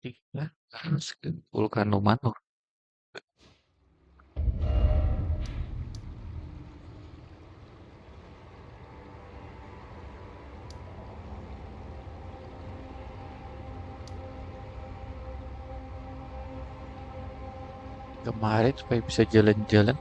Iya, vulkan Manur. Kemarin supaya bisa jalan-jalan.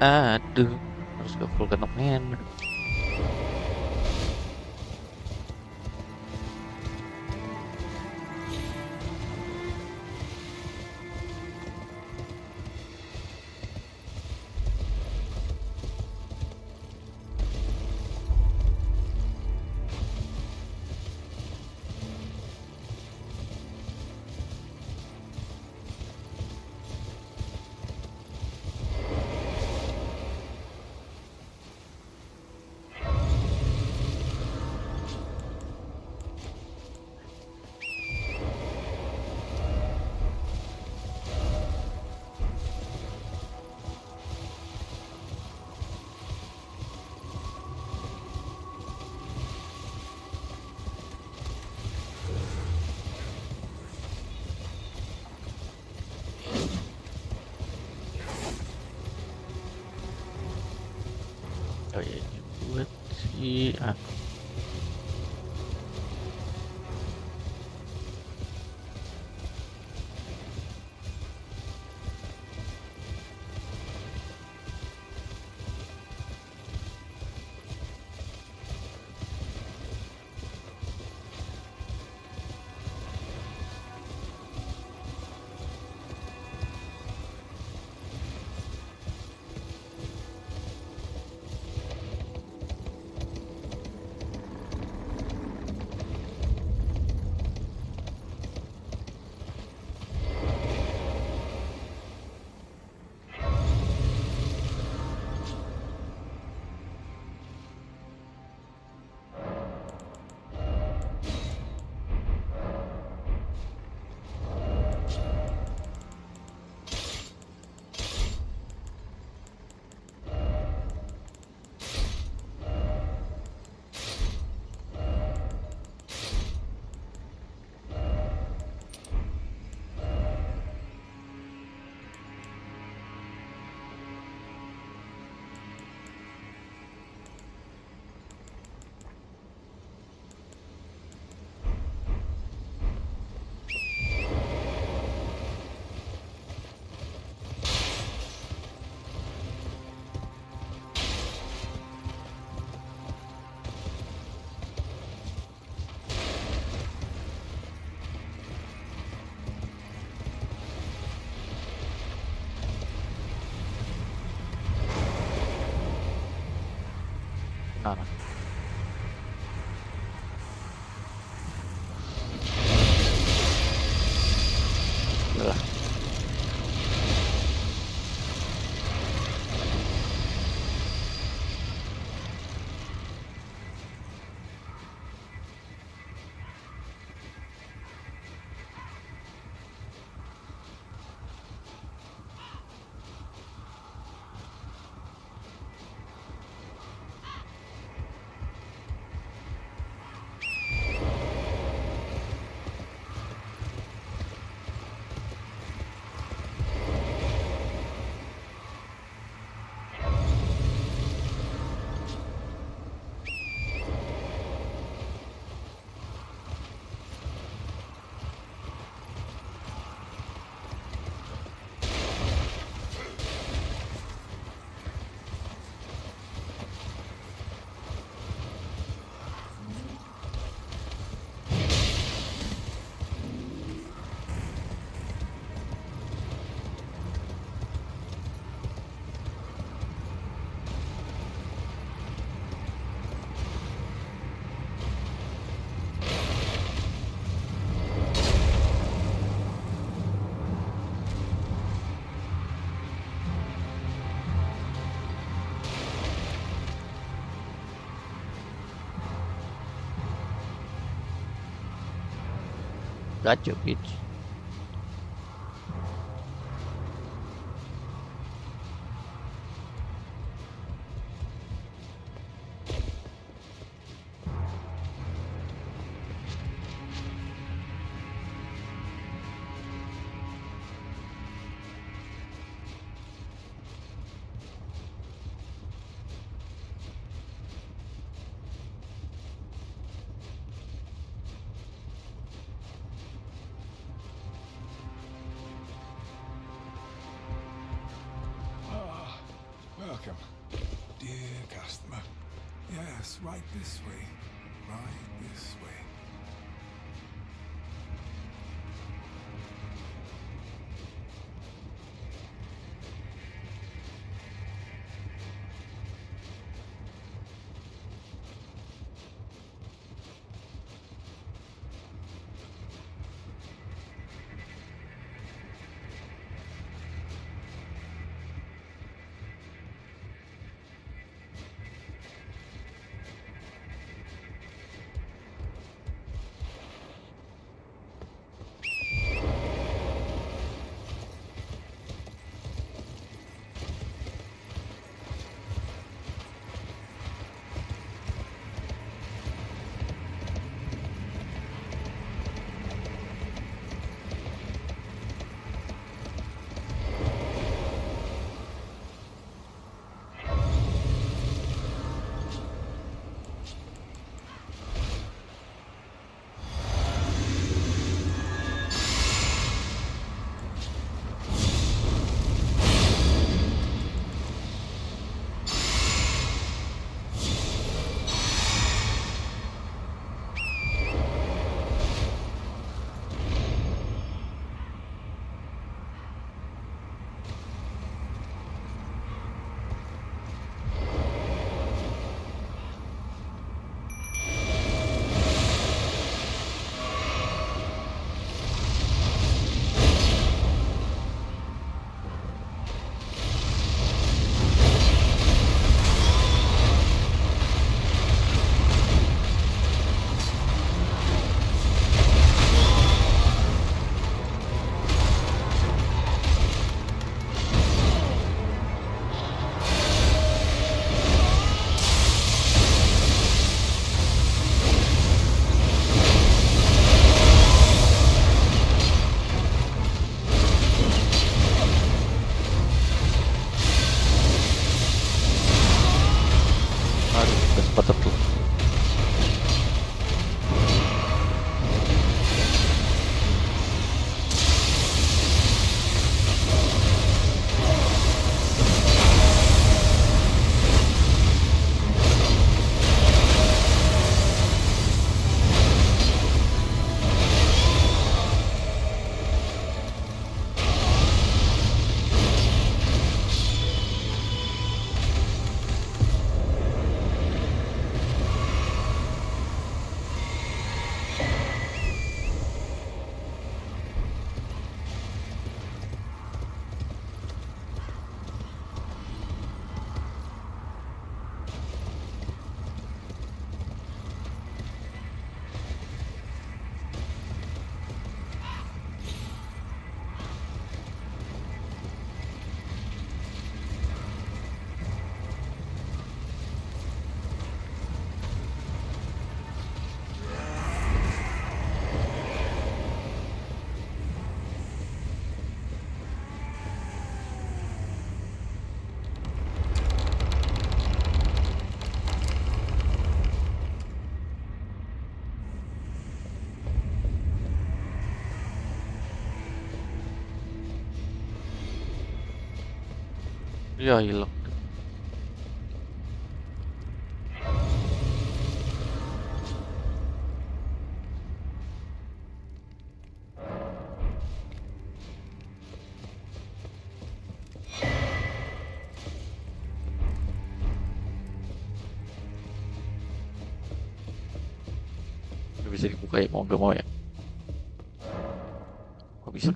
Aduh, harus ke vulkan Manur. Oh iya, ini buat si Nah, udahlah. Gotcha, bitch. Welcome, dear customer. Yes, right this way. Right this way. Ya hilang. Nggak bisa dibuka ya, mau gak mau ya. Kok bisa?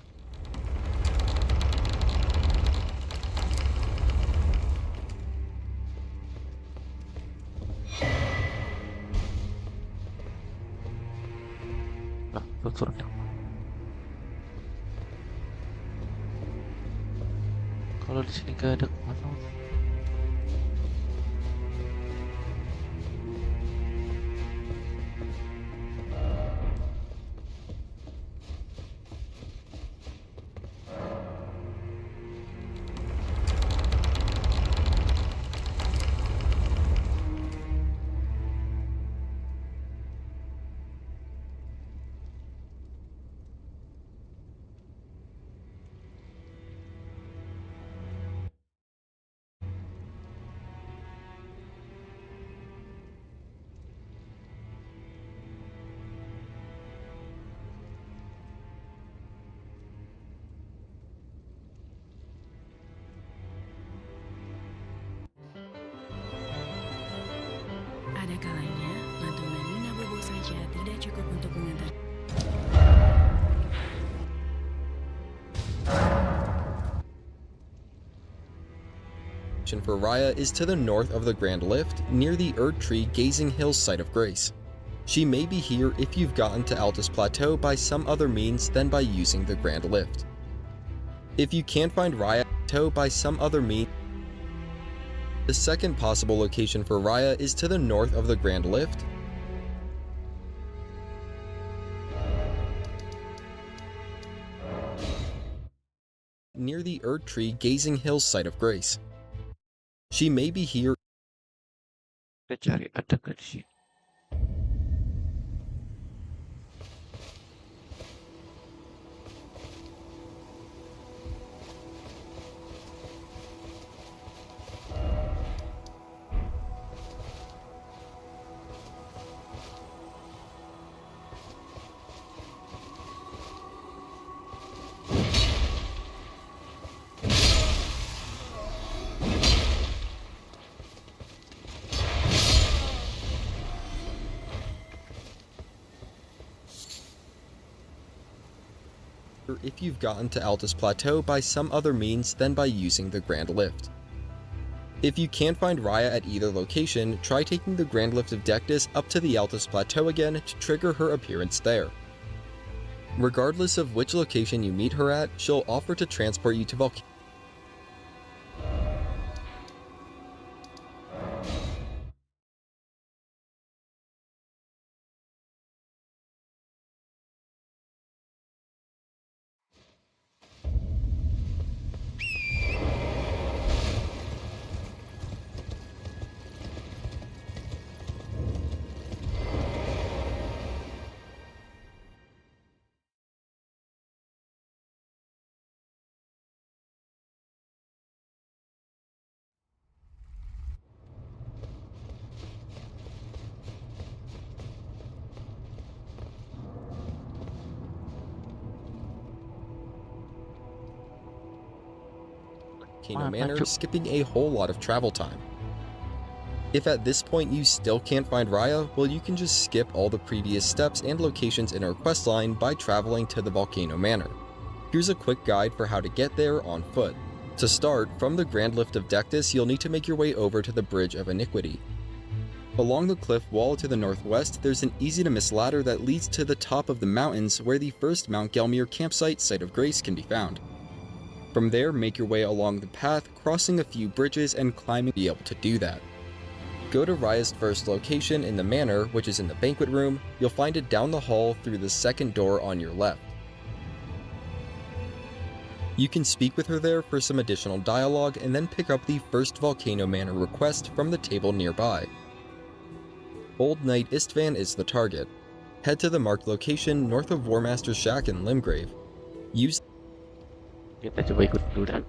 Nah, tuturnya. Kalau di sini gak ada kemana? Ada kalanya, lantunan Nina Bobo saja tidak cukup untuk mengantar. For Raya is to the north of the Grand Lift, near the Erd Tree Gazing Hills site of grace. She may be here if you've gotten to Altus Plateau by some other means than by using the Grand Lift. If you can't find Raya by some other means, the second possible location for Raya is to the north of the Grand Lift, near the Erd Tree Gazing Hills site of grace. She may be here. Kita cari ada nggak di sini? If you've gotten to Altus Plateau by some other means than by using the Grand Lift. If you can't find Raya at either location, try taking the Grand Lift of Dectus up to the Altus Plateau again to trigger her appearance there. Regardless of which location you meet her at, she'll offer to transport you to Volcano. Manor, skipping a whole lot of travel time. If at this point you still can't find Raya, well, you can just skip all the previous steps and locations in her questline by traveling to the Volcano Manor. Here's a quick guide for how to get there on foot. To start, from the Grand Lift of Dectus, you'll need to make your way over to the Bridge of Iniquity. Along the cliff wall to the northwest, there's an easy-to-miss ladder that leads to the top of the mountains where the first Mount Gelmir campsite, Site of Grace, can be found. From there, make your way along the path, crossing a few bridges and climbing to be able to do that. Go to Raya's first location in the manor, which is in the banquet room. You'll find it down the hall through the second door on your left. You can speak with her there for some additional dialogue and then pick up the first Volcano Manor request from the table nearby. Old Knight Istvan is the target. Head to the marked location north of Warmaster's Shack in Limgrave. Use Kita coba ikut dulu dah.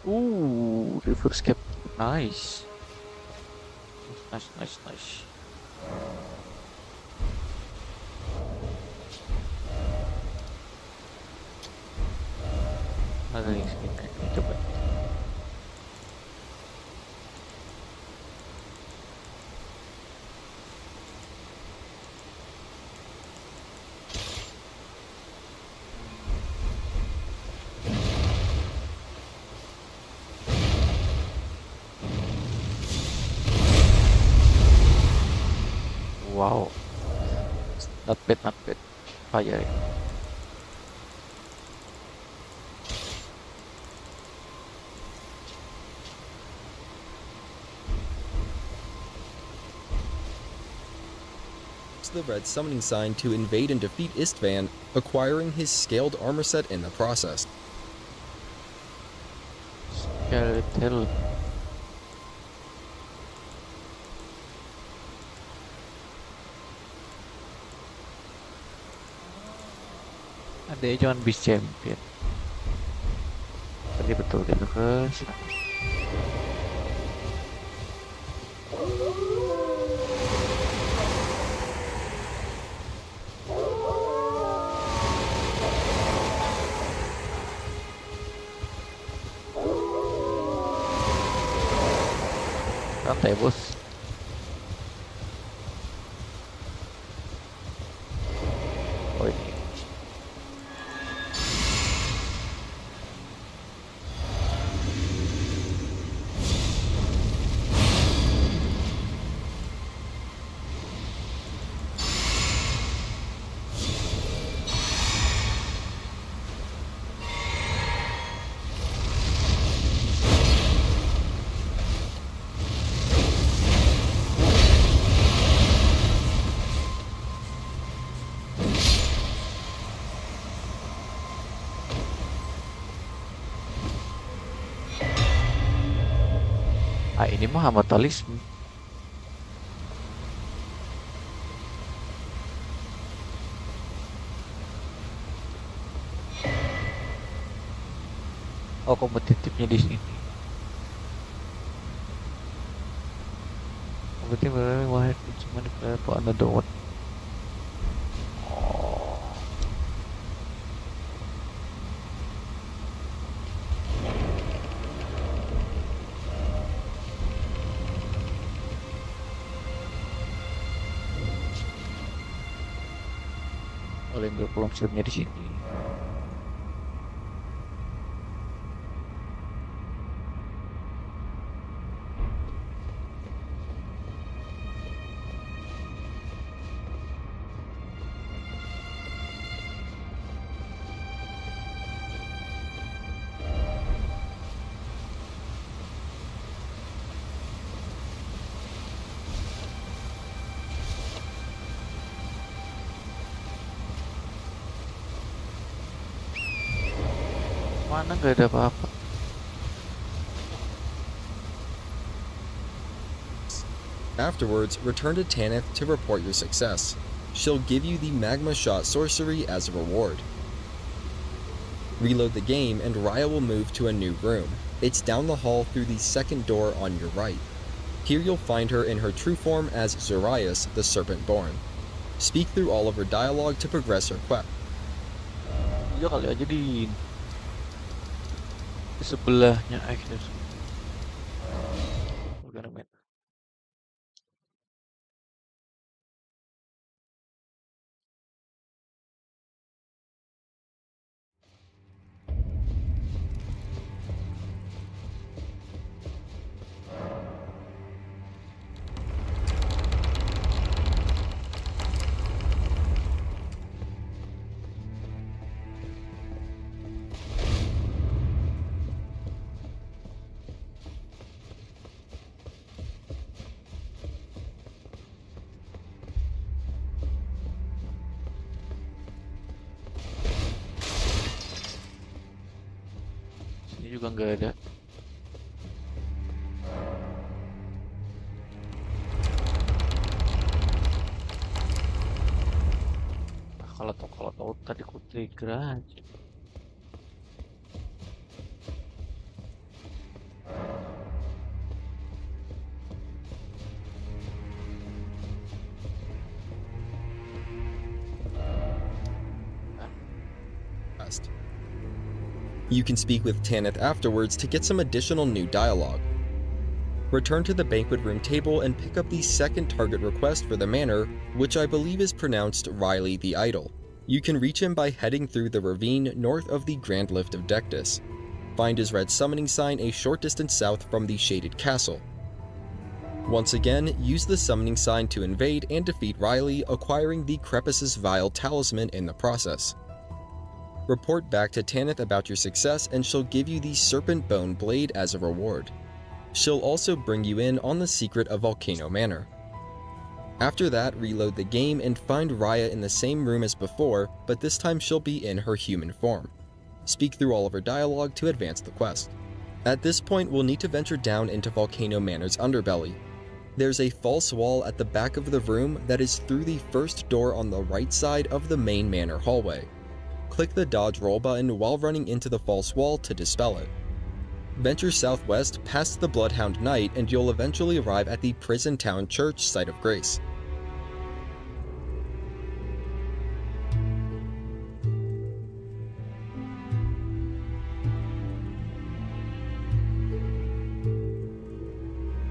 Reverse cap. Nice. Nice. Ada yang skin coba. Wow, not bad. Fire. The red summoning sign to invade and defeat Istvan, acquiring his scaled armor set in the process. Skeletal. Ada cuman bis champion. Tadi betul gitu ke santai bos. Oh ini. Ini mah amatalisme. Oh, kompetitifnya di sini. Kompetitif wahid cuma di another one. Oleh berpeluang filmnya di sini. Mana nggak ada apa-apa. Afterwards, return to Tanith to report your success. She'll give you the Magma Shot sorcery as a reward. Reload the game and Raya will move to a new room. It's down the hall through the second door on your right. Here you'll find her in her true form as Zorias, the Serpent-born. Speak through all of her dialogue to progress her quest. Iya kali aja di sebelahnya akhirnya. We're gonna win. Sini juga nggak ada. Kalau tahu tadi ku trigger aja. quest. You can speak with Tanith afterwards to get some additional new dialogue. Return to the banquet room table and pick up the second target request for the manor, which I believe is pronounced Riley the Idol. You can reach him by heading through the ravine north of the Grand Lift of Dectus. Find his red summoning sign a short distance south from the shaded castle. Once again, use the summoning sign to invade and defeat Riley, acquiring the Crepice's Vial talisman in the process. Report back to Tanith about your success and she'll give you the Serpent Bone Blade as a reward. She'll also bring you in on the secret of Volcano Manor. After that, reload the game and find Raya in the same room as before, but this time she'll be in her human form. Speak through all of her dialogue to advance the quest. At this point, we'll need to venture down into Volcano Manor's underbelly. There's a false wall at the back of the room that is through the first door on the right side of the main manor hallway. Click the dodge roll button while running into the false wall to dispel it. Venture southwest past the Bloodhound Knight and you'll eventually arrive at the Prison Town Church Site of Grace.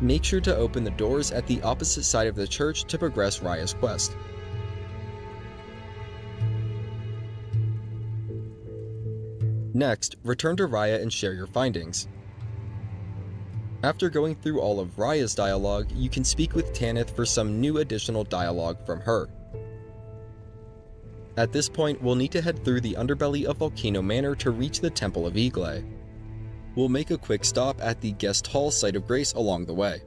Make sure to open the doors at the opposite side of the church to progress Raya's quest. Next, return to Raya and share your findings. After going through all of Raya's dialogue, you can speak with Tanith for some new additional dialogue from her. At this point, we'll need to head through the underbelly of Volcano Manor to reach the Temple of Igle. We'll make a quick stop at the Guest Hall Site of Grace along the way.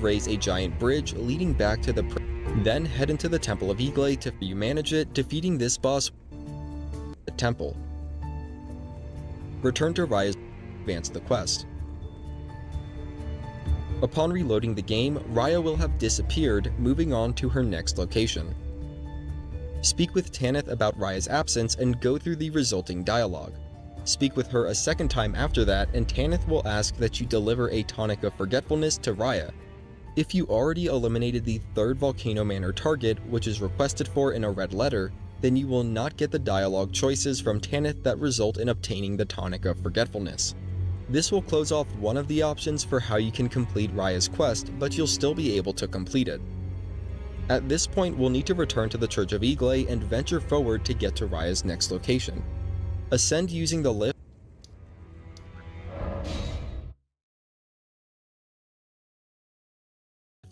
Raise a giant bridge leading back to the then head into the Temple of Igle to manage it, defeating this boss the temple. Return to Raya's advance the quest. Upon reloading the game, Raya will have disappeared, moving on to her next location. Speak with Tanith about Raya's absence and go through the resulting dialogue. Speak with her a second time after that, and Tanith will ask that you deliver a tonic of forgetfulness to Raya. If you already eliminated the third Volcano Manor target, which is requested for in a red letter, then you will not get the dialogue choices from Tanith that result in obtaining the tonic of forgetfulness. This will close off one of the options for how you can complete Raya's quest, but you'll still be able to complete it. At this point, we'll need to return to the Church of Igle and venture forward to get to Raya's next location. Ascend using the lift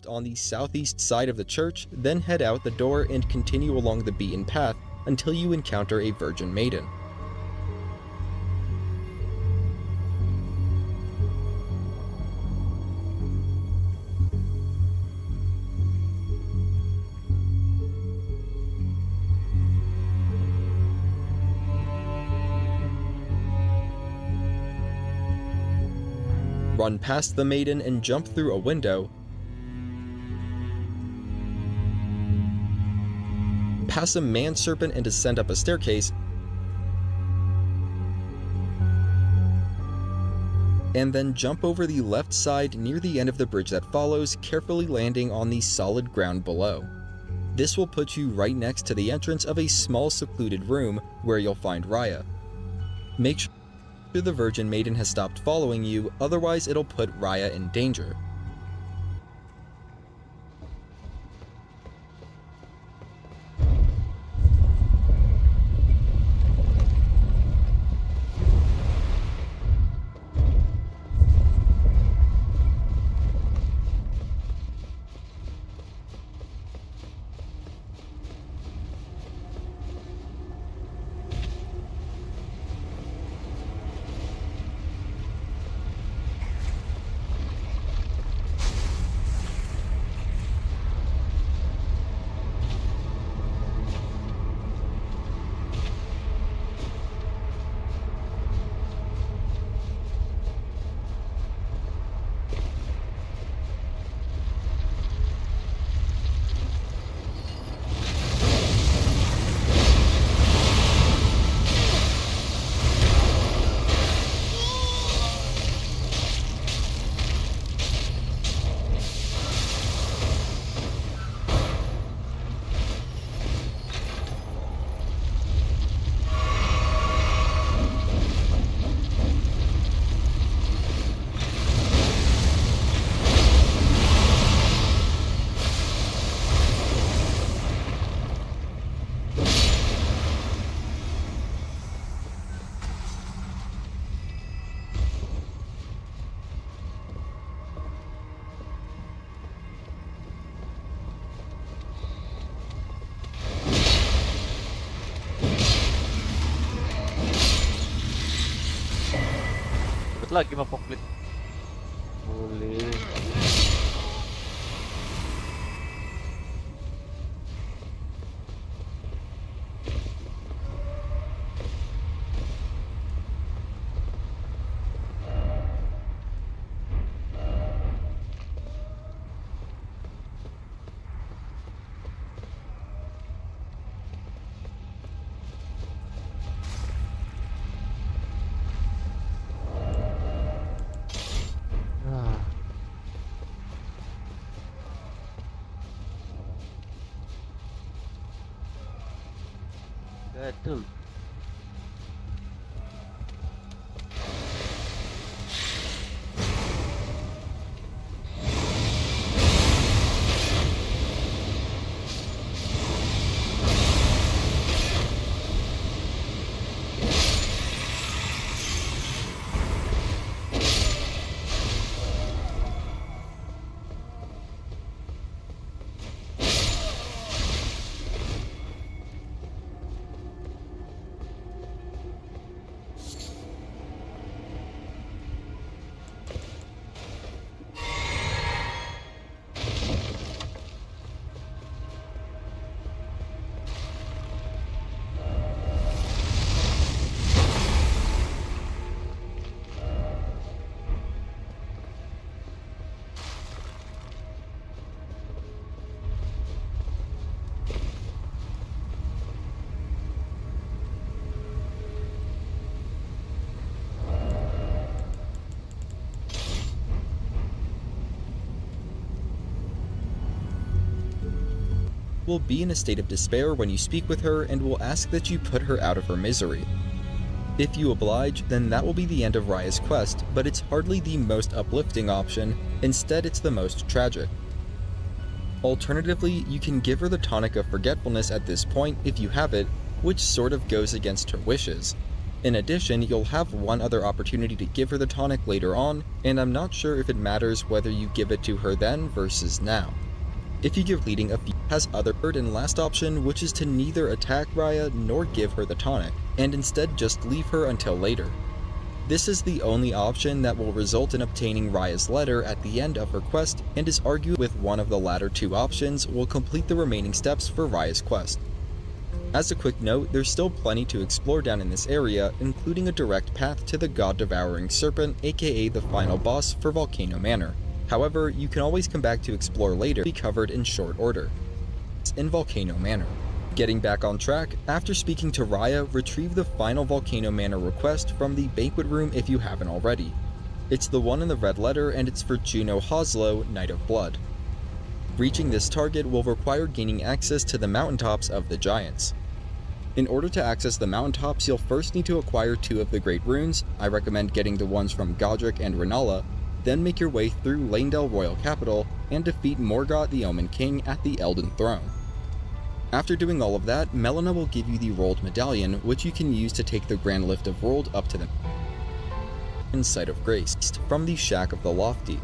on the southeast side of the church, then head out the door and continue along the beaten path until you encounter a virgin maiden. Run past the maiden and jump through a window, pass a man-serpent and descend up a staircase, and then jump over the left side near the end of the bridge that follows, carefully landing on the solid ground below. This will put you right next to the entrance of a small secluded room where you'll find Raya. Make sure the Virgin Maiden has stopped following you, otherwise it'll put Raya in danger. lagi mah favorit. Boleh. Ah, gatel. Will be in a state of despair when you speak with her and will ask that you put her out of her misery. If you oblige, then that will be the end of Raya's quest, but it's hardly the most uplifting option, instead it's the most tragic. Alternatively, you can give her the tonic of forgetfulness at this point if you have it, which sort of goes against her wishes. In addition, you'll have one other opportunity to give her the tonic later on, and I'm not sure if it matters whether you give it to her then versus now. If you give leading a few, has other third and last option, which is to neither attack Raya nor give her the tonic, and instead just leave her until later. This is the only option that will result in obtaining Raya's letter at the end of her quest, and is argued with one of the latter two options will complete the remaining steps for Raya's quest. As a quick note, there's still plenty to explore down in this area, including a direct path to the God-devouring serpent, aka the final boss for Volcano Manor. However, you can always come back to explore later, be covered in short order. In Volcano Manor. Getting back on track, after speaking to Raya, retrieve the final Volcano Manor request from the banquet room if you haven't already. It's the one in the red letter and it's for Juno Hoslow, Knight of Blood. Reaching this target will require gaining access to the mountaintops of the Giants. In order to access the mountaintops, you'll first need to acquire two of the Great Runes. I recommend getting the ones from Godric and Renala, then make your way through Leyndell Royal Capital and defeat Morgoth the Omen King at the Elden Throne. After doing all of that, Melina will give you the Rolled Medallion, which you can use to take the Grand Lift of Rolled up to the Site of Grace from the Shack of the Lofty.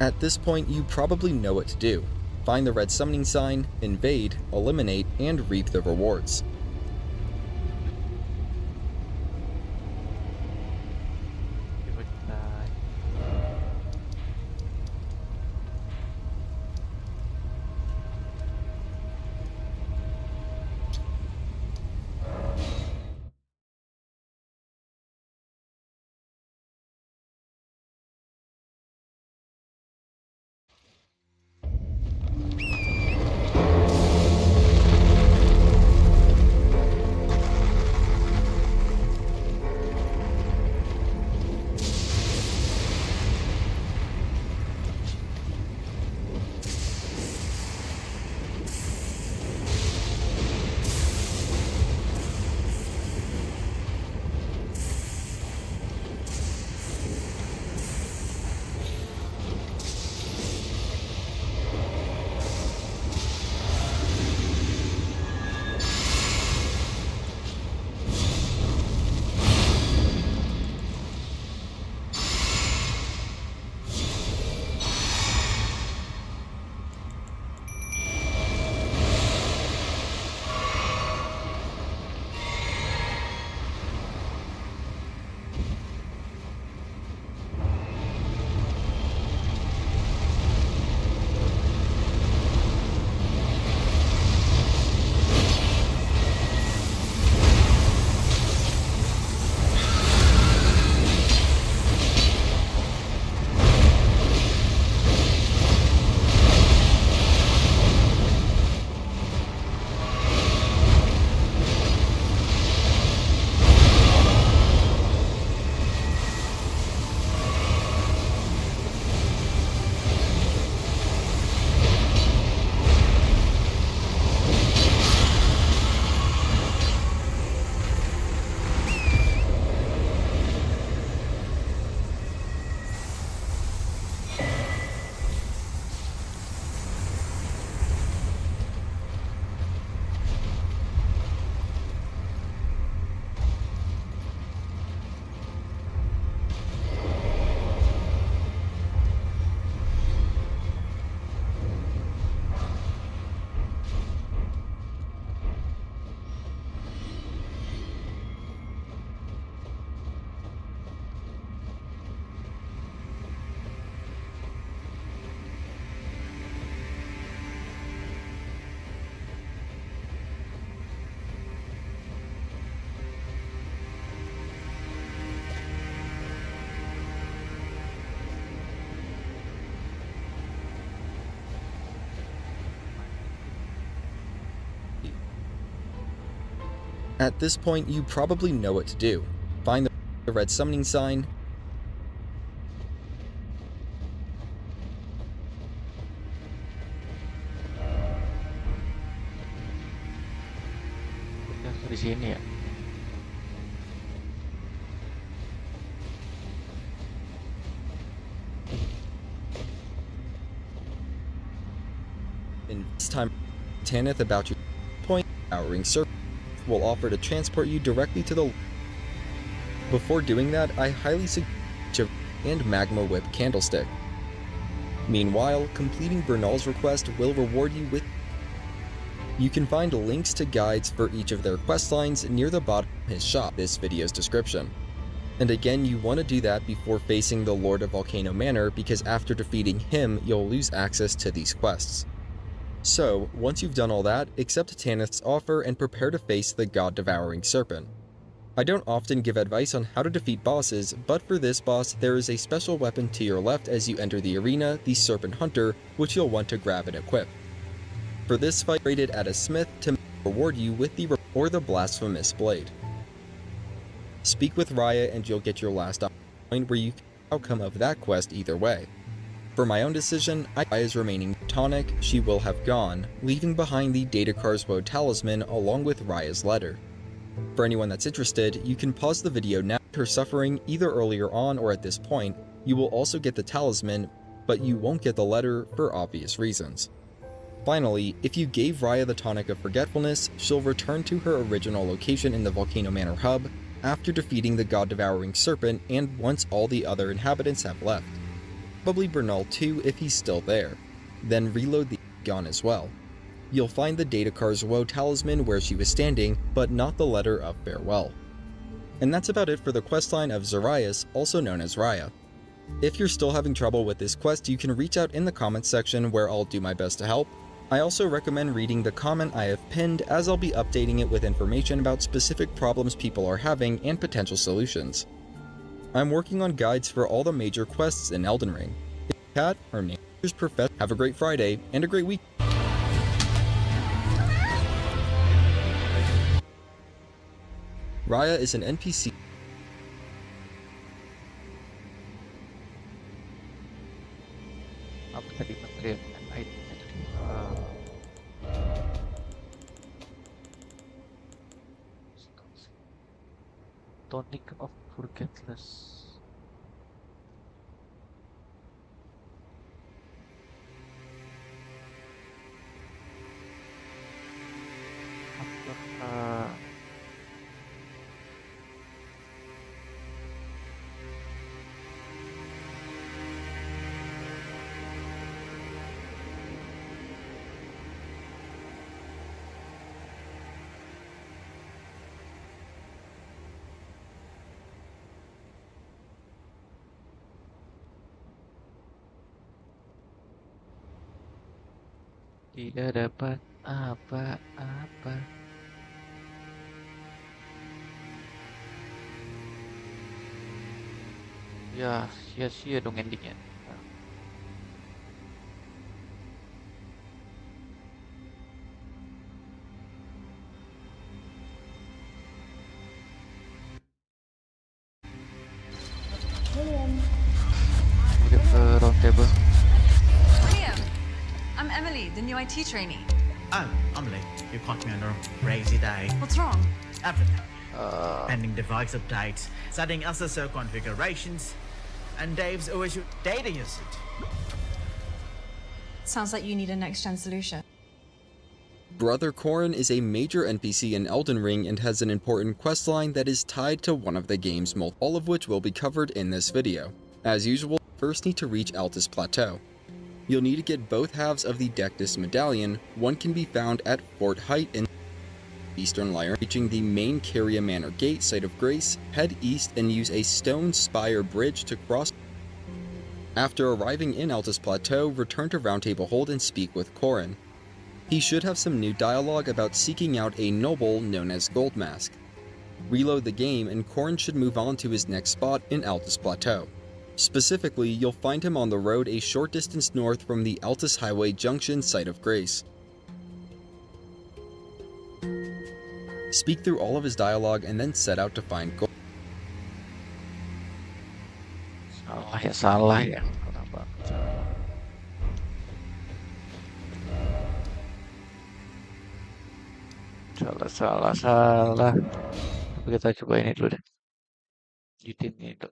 At this point, you probably know what to do. Find the red summoning sign, invade, eliminate, and reap the rewards. Coba kita At this point, you probably know what to do. Find the red summoning sign, Udah di sini ya. and this time, Tanith about your point, powering serpent will offer to transport you directly to the. Before doing that, I highly suggest and magma whip candlestick. Meanwhile, completing Bernal's request will reward you with. You can find links to guides for each of their quest lines near the bottom of his shop, this video's description. And again, you want to do that before facing the Lord of Volcano Manor, because after defeating him, you'll lose access to these quests. So, once you've done all that, accept Tanith's offer and prepare to face the God-devouring serpent. I don't often give advice on how to defeat bosses, but for this boss, there is a special weapon to your left as you enter the arena, the Serpent Hunter, which you'll want to grab and equip. For this fight, rated at a smith to reward you with the or the blasphemous blade. Speak with Raya and you'll get your last point where you can outcome of that quest either way. For my own decision, Raya's remaining tonic, she will have gone, leaving behind the Datakar's Woe Talisman along with Raya's letter. For anyone that's interested, you can pause the video now. Her suffering either earlier on or at this point, you will also get the talisman, but you won't get the letter for obvious reasons. Finally, if you gave Raya the tonic of forgetfulness, she'll return to her original location in the Volcano Manor hub after defeating the God-devouring serpent and once all the other inhabitants have left. Probably Bernal too if he's still there. Then reload the gun as well. You'll find the Datakar's Woe Talisman where she was standing, but not the letter of farewell. And that's about it for the questline of Zarias, also known as Raya. If you're still having trouble with this quest, you can reach out in the comments section where I'll do my best to help. I also recommend reading the comment I have pinned, as I'll be updating it with information about specific problems people are having and potential solutions. I'm working on guides for all the major quests in Elden Ring. If Cat or Nature's Professor, have a great Friday and a great week. Raya is an NPC. Apa tadi material itemnya tadi? Tonic of Forgetless. Apakah tidak dapat apa-apa? Ya, sia-sia dong endingnya. Udah ke round table. Liam, I'm Emily, the new IT trainee. Oh, Emily, you caught me on a crazy day. What's wrong? Everything. Pending device updates, setting SSO configurations, and Dave's OSU data usage. Sounds like you need a next-gen solution. Brother Corrin is a major NPC in Elden Ring and has an important questline that is tied to one of the game's all of which will be covered in this video. As usual, first need to reach Altus Plateau. You'll need to get both halves of the Dectus Medallion. One can be found at Fort Height in Eastern Lyre. Reaching the main Caria Manor Gate, Site of Grace, head east and use a stone spire bridge to cross. After arriving in Altus Plateau, return to Roundtable Hold and speak with Corrin. He should have some new dialogue about seeking out a noble known as Goldmask. Reload the game and Corrin should move on to his next spot in Altus Plateau. Specifically, you'll find him on the road a short distance north from the Altus Highway Junction, Site of Grace. Speak through all of his dialogue and then set out to find gold. Salah ya, salah ya. Salah banget, salah. Salah. Tapi kita coba ini dulu deh. Editin ini dulu.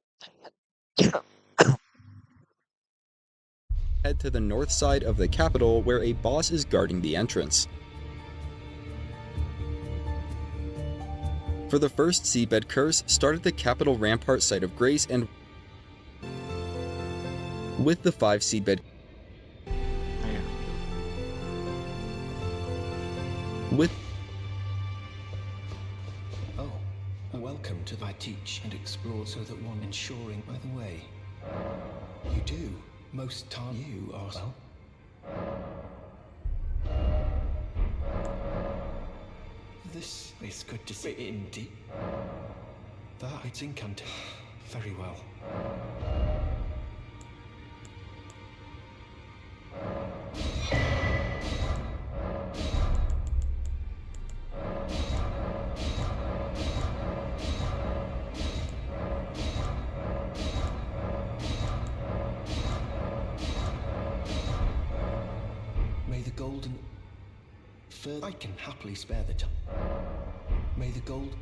Head to the north side of the capital where a boss is guarding the entrance. For the first seedbed curse, start at the capital rampart site of grace and with the 5 seedbed Ayo. with Oh, welcome to I teach and explore so that one ensuring by the way. You do. Most time you are well. This is good to see indeed. That it's incanted. Very well. May the golden fur I can happily spare the time. May the gold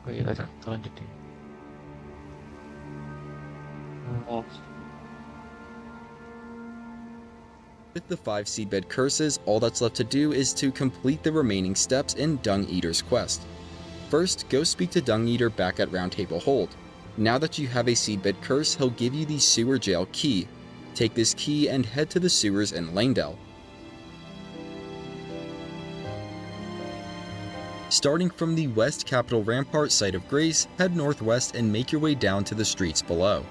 Oke, kita lanjutin. With the 5 seedbed curses, all that's left to do is to complete the remaining steps in Dung Eater's quest. First, go speak to Dung Eater back at Round Table Hold. Now that you have a seedbed curse, he'll give you the sewer jail key. Take this key and head to the sewers in Langdell. Starting from the West Capitol Rampart site of Grace, head northwest and make your way down to the streets below.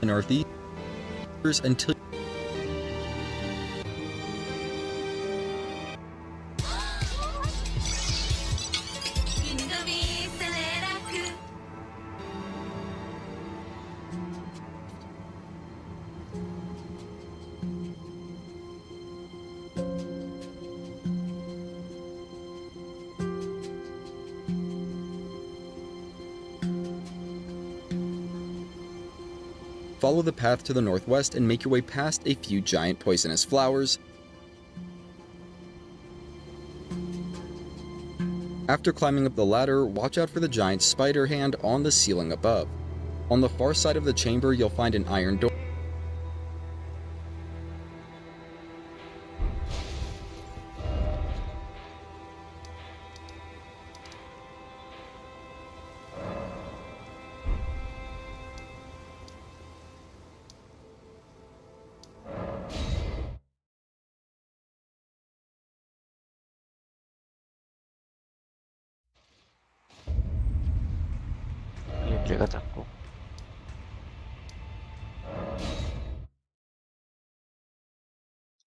Northeast until follow the path to the northwest and make your way past a few giant poisonous flowers. After climbing up the ladder, watch out for the giant spider hand on the ceiling above. On the far side of the chamber, you'll find an iron door. Lihat dia kataku.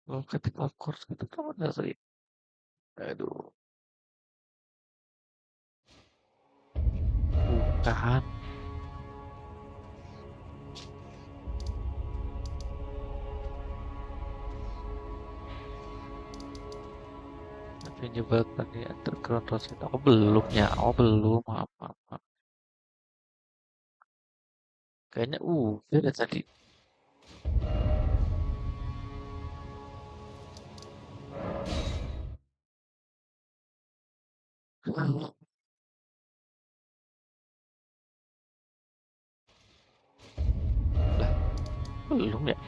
Oh, ketika kurs itu kan ada sih. Aduh, bukan. menyebalkan di underground roset. Oh belum ya, oh belum, maaf, maaf, maaf. Kayaknya udah tadi. Lah, belum ya?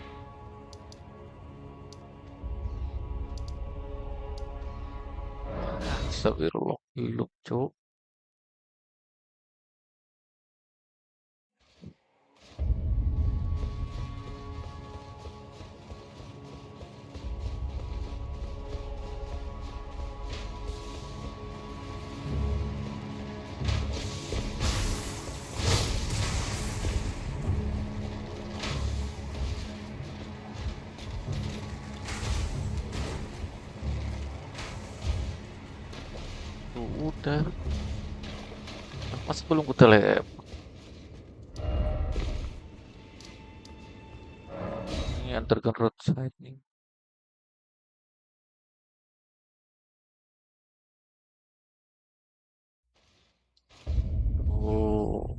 Astagfirullah, belum, cuk. Tuh, udah. Masa belum ku telepon? Ini underground roadside nih. Oh,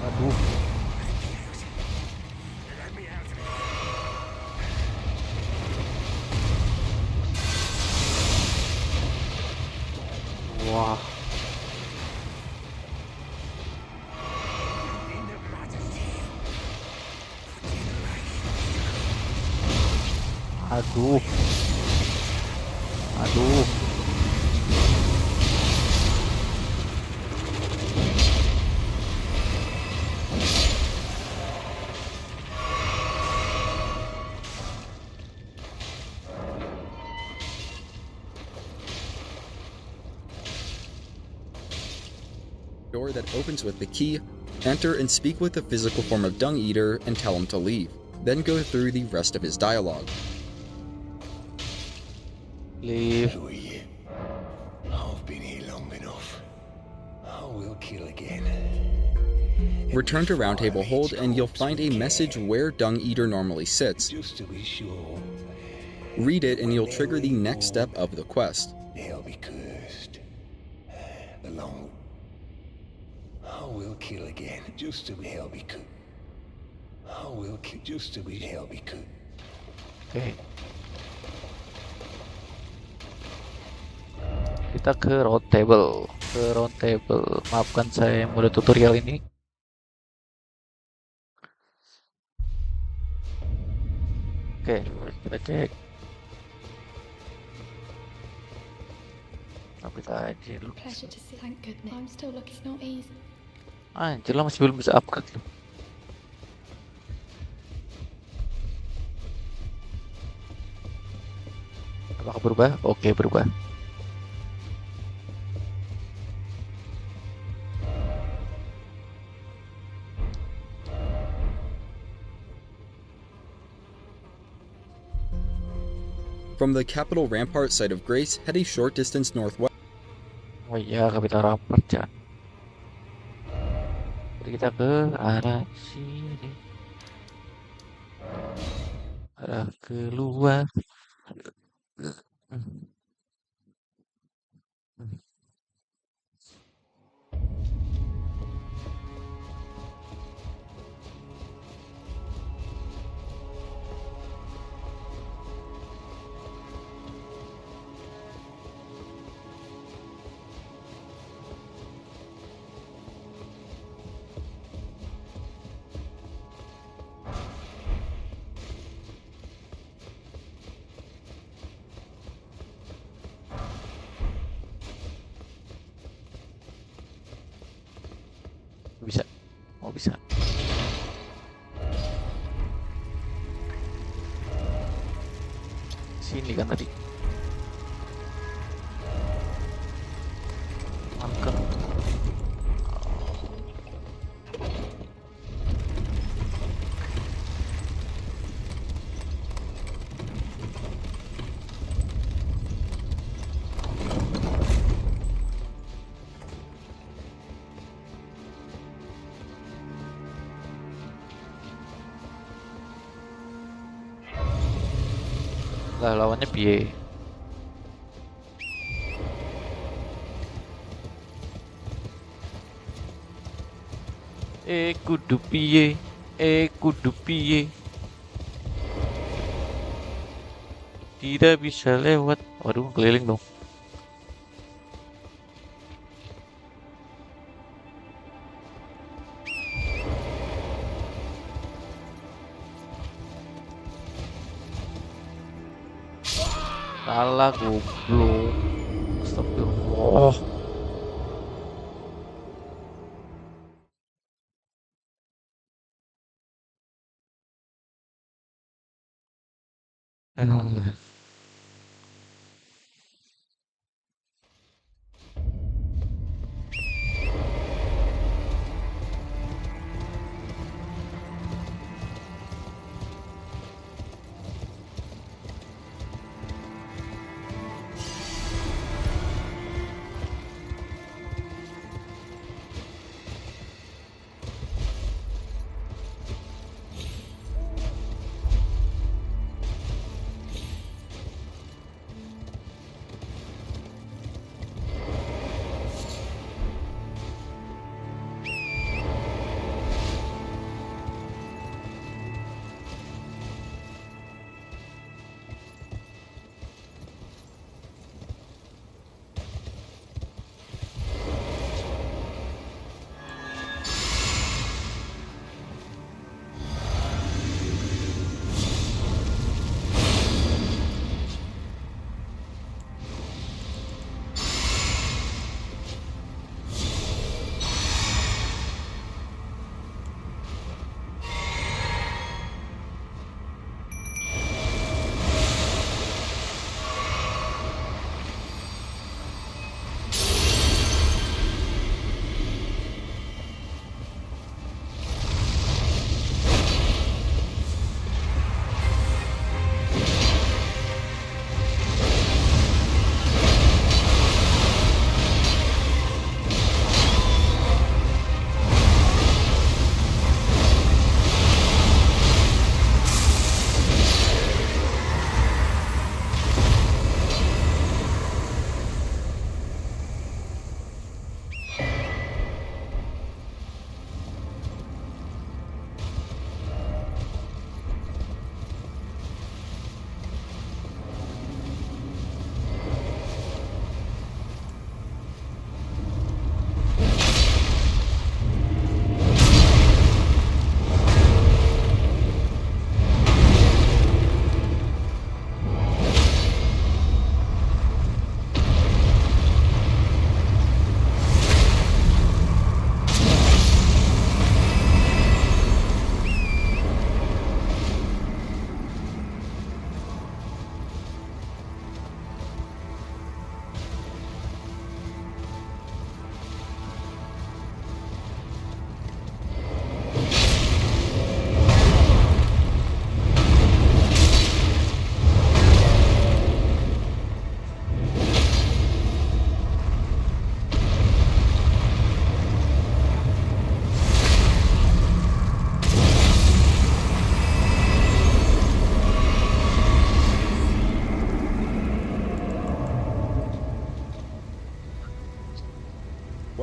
aduh. Wah, aduh, aduh. Door that opens with the key, enter and speak with the physical form of Dung Eater and tell him to leave. Then go through the rest of his dialogue. Leave. Who are you? I've been here long enough. I will kill again. Return to Roundtable Hold and you'll find a message where Dung Eater normally sits. Just to be sure, Read it and you'll trigger the next step of the quest. they'll be cursed. The long. I will kill again. Just to be hell be cooked. I will kill just to be hell be cooked. Oke. Kita ke round table. Ke round table. Maafkan saya yang mulai tutorial ini. Oke, kita cek. Tapi aja dulu. Pleasure to see. Thank goodness. I'm still looking. It's not easy. Anjir lah, masih belum bisa upgrade loh. Apakah berubah? Oke, berubah. From the Capital Rampart site of Grace, head a short distance northwest. Oh iya, Kapital Rampart jangan. Jadi kita ke arah sini. Arah keluar. Sini kan tadi. Angker. Lah lawannya piye? Kudu piye? Kudu piye? Tidak bisa lewat. Waduh, keliling dong. Salah goblok. Astagfirullah. Eh,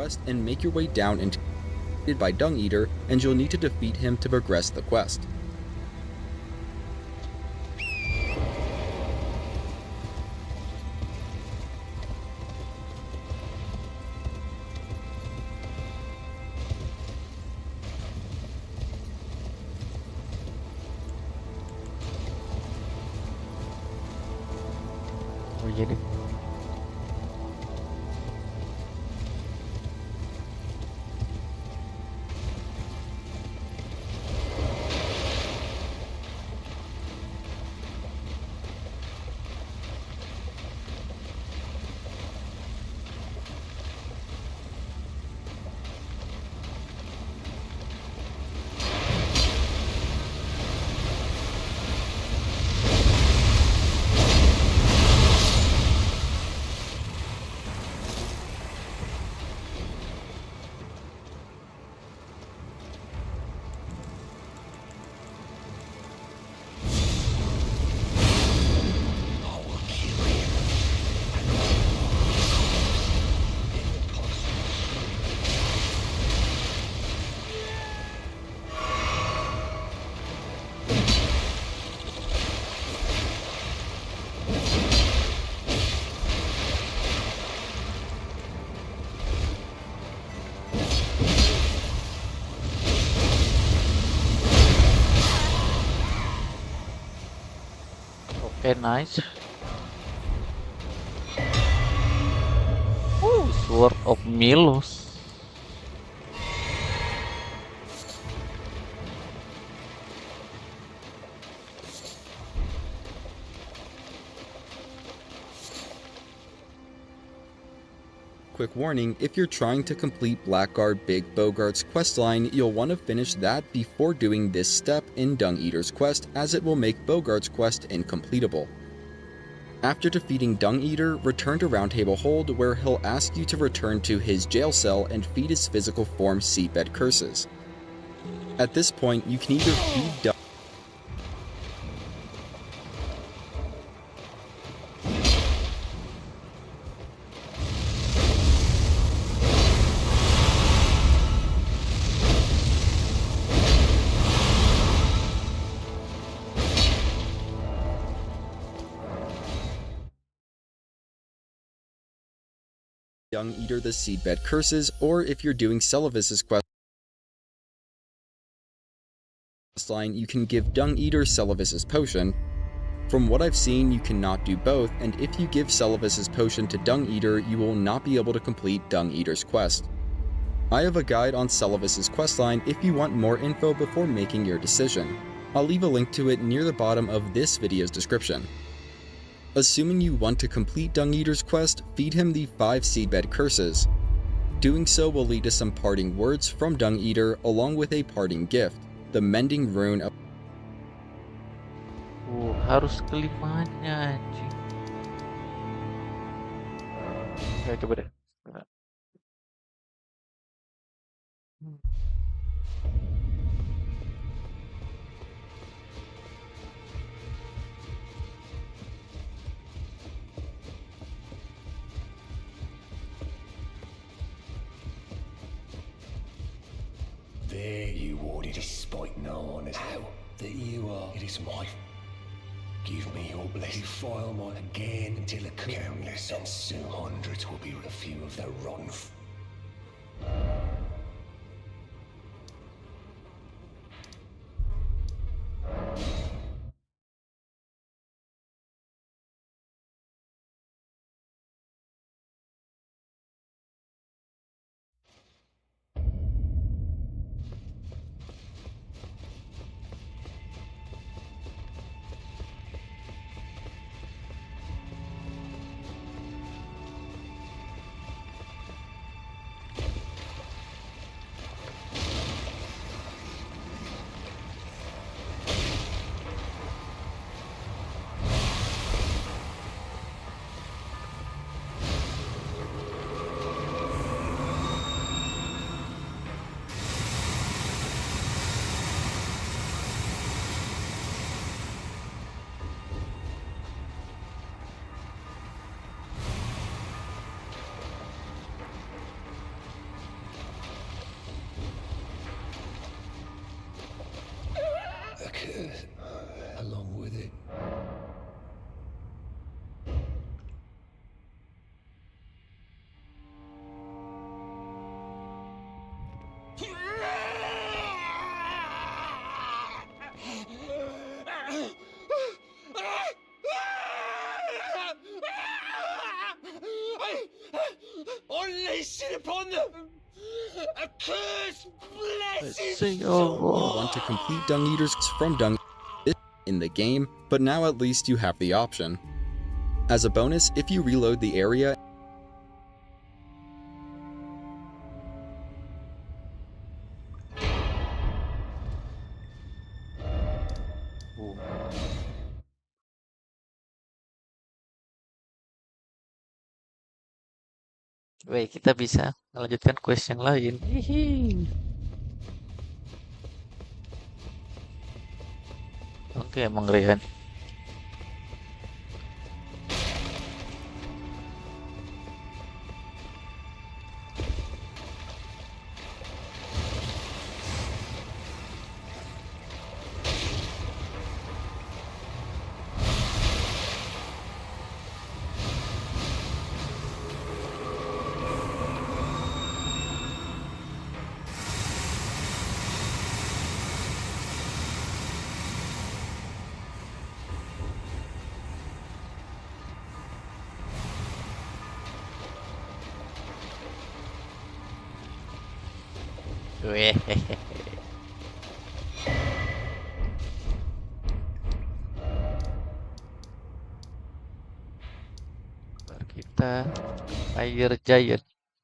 quest and make your way down into by Dung Eater, and you'll need to defeat him to progress the quest. Oh jadi. Okay, nice. Sword of Milos. Quick warning, if you're trying to complete Blackguard Big Bogart's questline, you'll want to finish that before doing this step in Dung Eater's quest, as it will make Bogart's quest incompletable. After defeating Dung Eater, return to Roundtable Hold, where he'll ask you to return to his jail cell and feed his physical form seatbed curses. At this point, you can either feed Dung Eater the seedbed curses, or if you're doing Celavis's questline, you can give Dung Eater Celavis's potion. From what I've seen, you cannot do both, and if you give Celavis's potion to Dung Eater, you will not be able to complete Dung Eater's quest. I have a guide on Celavis's questline if you want more info before making your decision. I'll leave a link to it near the bottom of this video's description. Assuming you want to complete Dung Eater's quest, feed him the 5 seedbed curses. Doing so will lead to some parting words from Dung Eater along with a parting gift, the mending rune of Harus kelimanya anjing. Oke, coba deh. There you are, despite no one as how that you are. It is my. Give me your blessing. Defile mine again until a countless and soon hundreds will be a few of the rotten. Along with it. Unleash it upon them! A curse blessing! Want to complete Dung Eater's from Dung in the game, but now at least you have the option. As a bonus, if you reload the area Baik, kita bisa melanjutkan quest yang lain. Hihi. Oke, emang Rehan. Wehehe. Baru kita Fire Giant.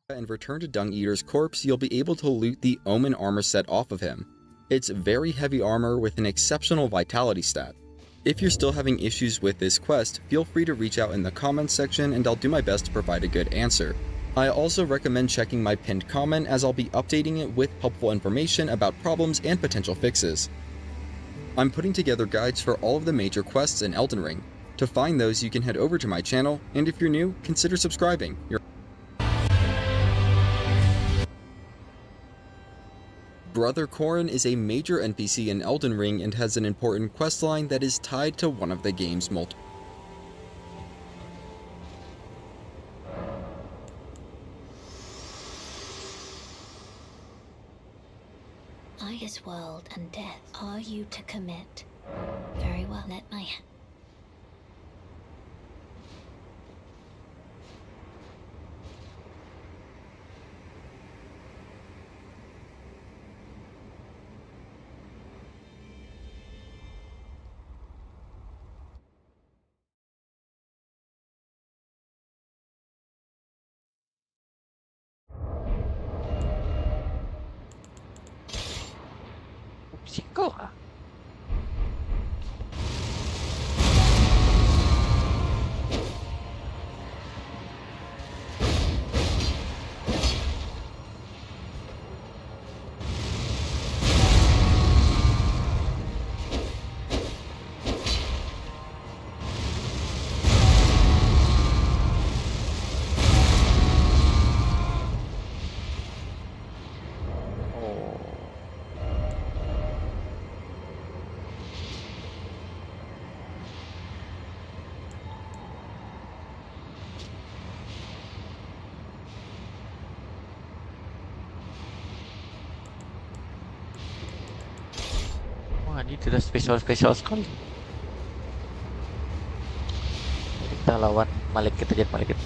And return to Dung Eater's corpse, you'll be able to loot the Omen armor set off of him. It's very heavy armor with an exceptional vitality stat. If you're still having issues with this quest, feel free to reach out in the comments section and I'll do my best to provide a good answer. I also recommend checking my pinned comment as I'll be updating it with helpful information about problems and potential fixes. I'm putting together guides for all of the major quests in Elden Ring. To find those, you can head over to my channel, and if you're new, consider subscribing. Brother Corrin is a major NPC in Elden Ring and has an important questline that is tied to one of the game's multiple. This world and death are you to commit? Very well, let my hand. Psiko. Wah, ini tidak spesial sekali. Kita lawan malaikat aja, malaikat.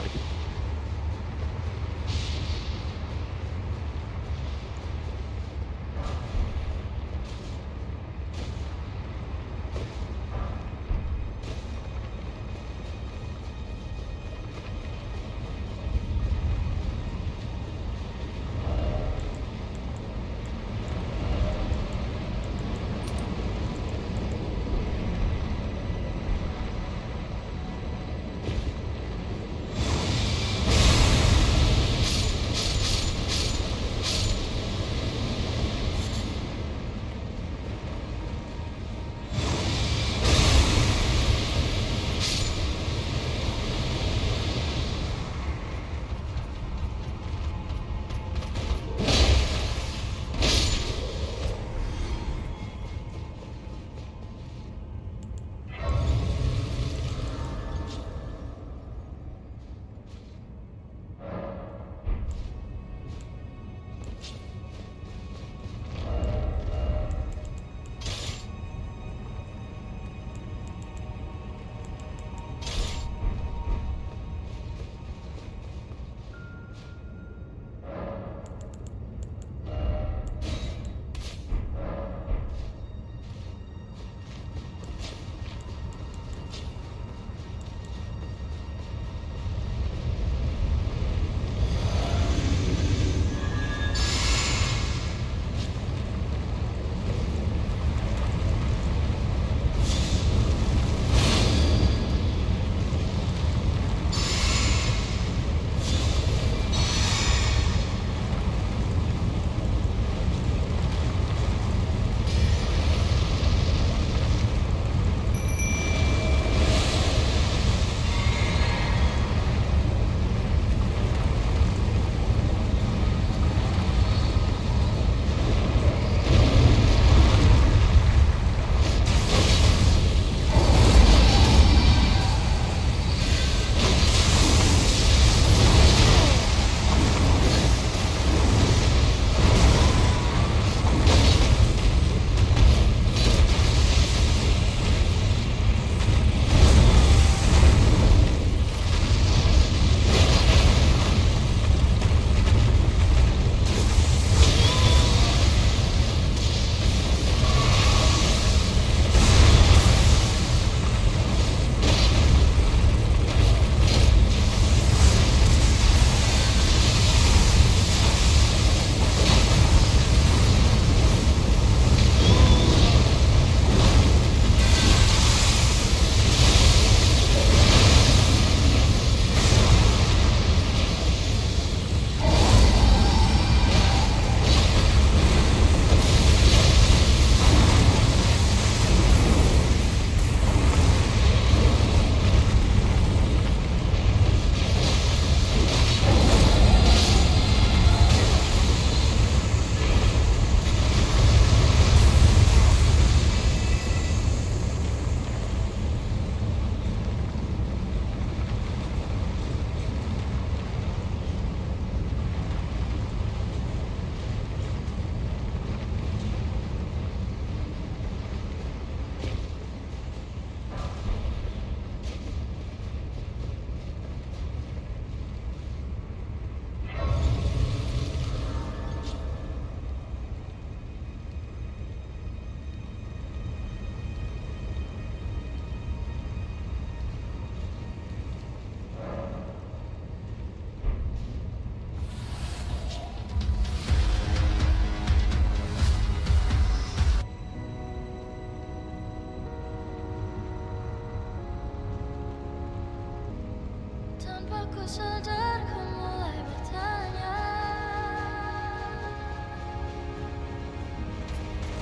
Tanpa ku sadar ku mulai bertanya,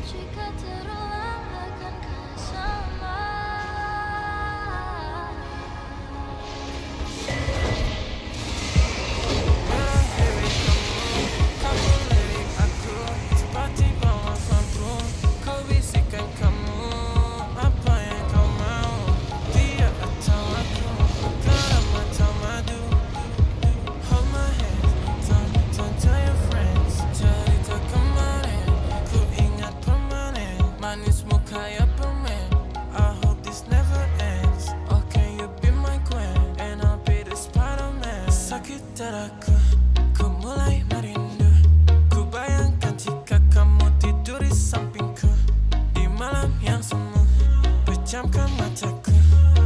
jika terulang akankah sama? Ku mulai merindu. Ku bayangkan jika kamu tidur di sampingku di malam yang semu. Pejamkan mataku.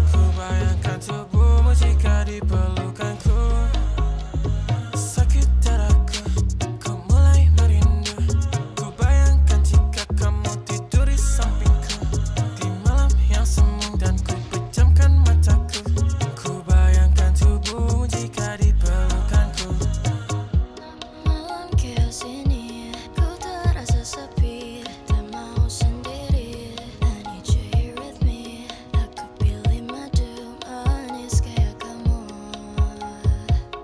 Ku bayangkan tubuhmu jika di pelukanku. Sakit dadaku. Ku mulai merindu. Ku bayangkan jika kamu tidur di sampingku di malam yang semu. Dan ku pejamkan mataku. Ku bayangkan tubuhmu jika di pelukanku. Malam kesini, ku terasa sepi, tak mau sendiri. I need you here with me. Aku pilih madu manis kayak kamu.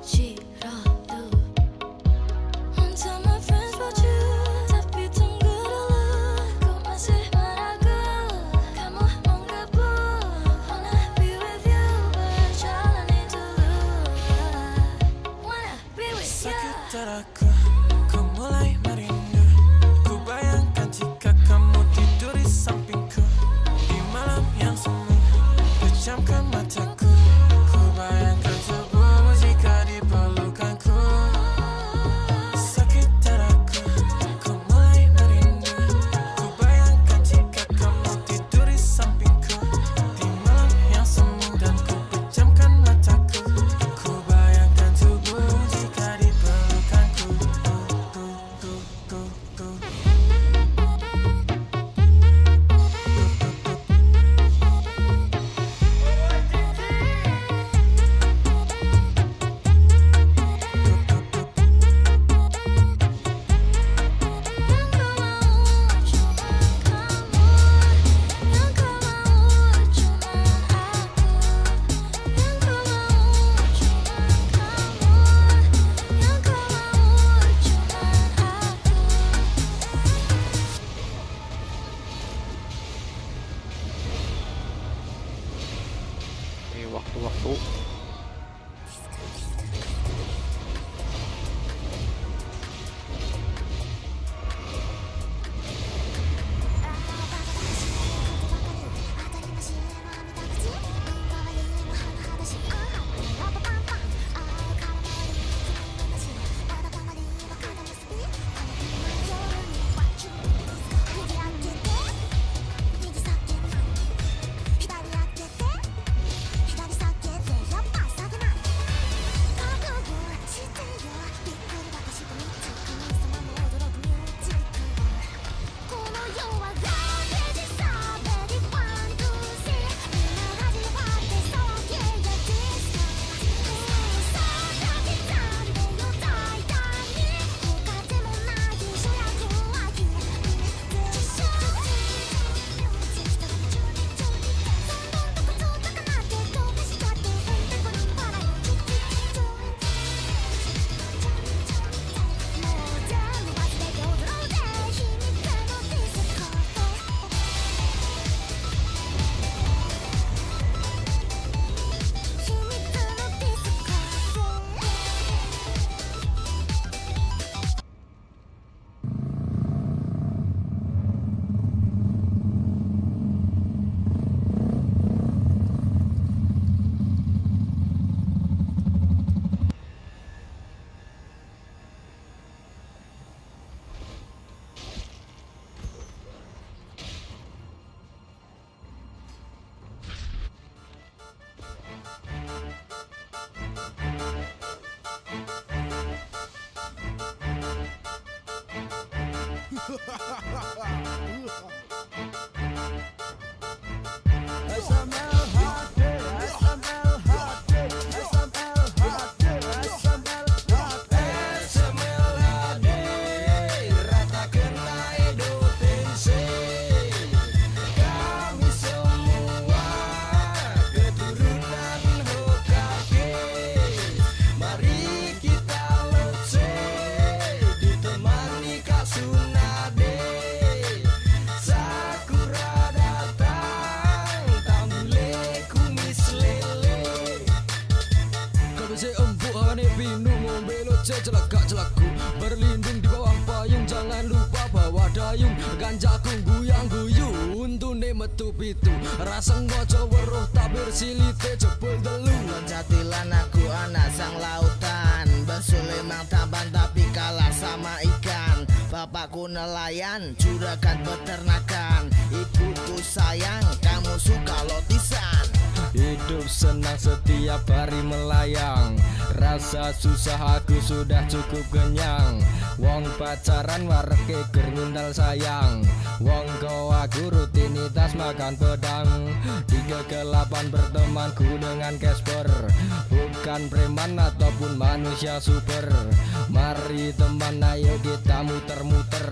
Cirotu. Won't tell my friends about you, tapi tunggu dulu. Ku masih meragu, kamu menggebu. Wanna be with you, berjalani dulu. Wanna be with you. Sakit dadaku, ku mulai merindu. Ku bayangkan jika kamu tidur di sampingku di malam yang semu. Pejamkan mataku. Ku bayangkan tubuhmu jika di pelukanku. Sakit dadaku, ku mulai merindu. Ku bayangkan jika kamu tidur di sampingku di malam yang semu. Dan ku pejamkan mataku. Ku bayangkan tubuhmu jika di pelukanku. Ini waktu-waktu. si empuk hawane pinu ngombe loce celaka-celaku. Berlindung di bawah payung, jangan lupa bawa dayung. Ganjaku guyang-guyu, untune metu pitu. Raseng waca weruh tabir silite jebul telu. Jatilan aku anak sang lautan, besul emang tampan tapi kalah sama ikan. Bapakku nelayan, juragan peternakan. Ibuku sayang, kamu suka lotisan. Hidup senang setiap hari melayang, rasa susah aku sudah cukup kenyang. Wong pacaran wareke ger ngundal sayang, wong kau aku rutinitas makan pedang. 3 ke-8 bertemanku dengan Casper, bukan preman ataupun manusia super. Mari teman ayo kita muter-muter,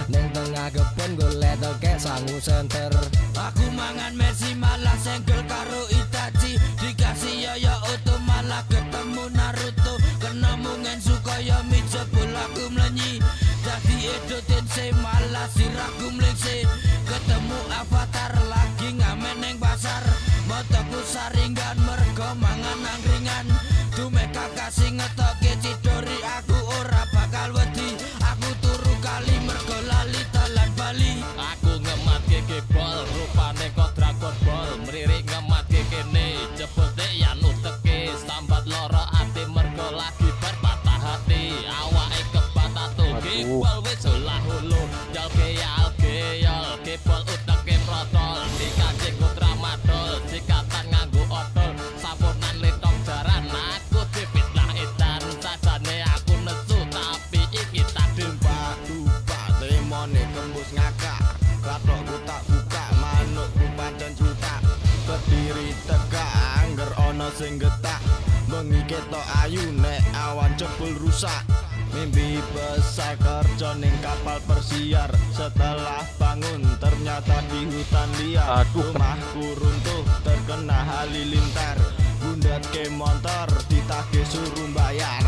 neng tengah kebon golek tokek sangu senter. Aku mangan Messi malah senggel karo Itachi, dikasih yoyo oto malah ketemu Naruto. Kena mungen sukaya mijebul aku mlenyi, dadi Edo Tensei malah sirahku mlengse. Ketemu avatar lagi ngamen neng pasar, motoku saringan mergo mangan angkringan. Dumeka kasih ngetoke cidori aku ora bakal wedi. Aku turu kali mergo lali talan Bali. Aku ngematke kebol rupane kok Dragon Ball, mririk ngematke kene jebul dek yan uteke. Sambat loro ati mergo lagi berpatah hati, awake kebatato kebol wis olah hulu. Jal keyal keyal kebol uteke protol, dikasih kutra madol sikatan nganggo otol. Sapunan letong jaran aku dipitnah edan, sajane aku nesu tapi iki tak dempak. Dupak temone kembus ngakak, katokku tak buka, manukku pancen cutak. Berdiri tegak angger ono sing getak, bengi ketok ayu nek awan jebul rusak. Mimpi besar kerja ning kapal persiar, setelah bangun ternyata di hutan liar. Rumahku runtuh terkena halilintar, bundat ke motor ditagih suruh bayar.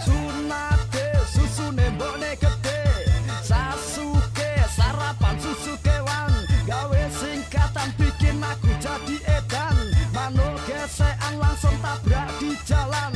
Sunate susu nembokne gede, Sasuke sarapan susu kewan. Gawe singkatan bikin aku jadi edan, manuk gesekan langsung tabrak di jalan.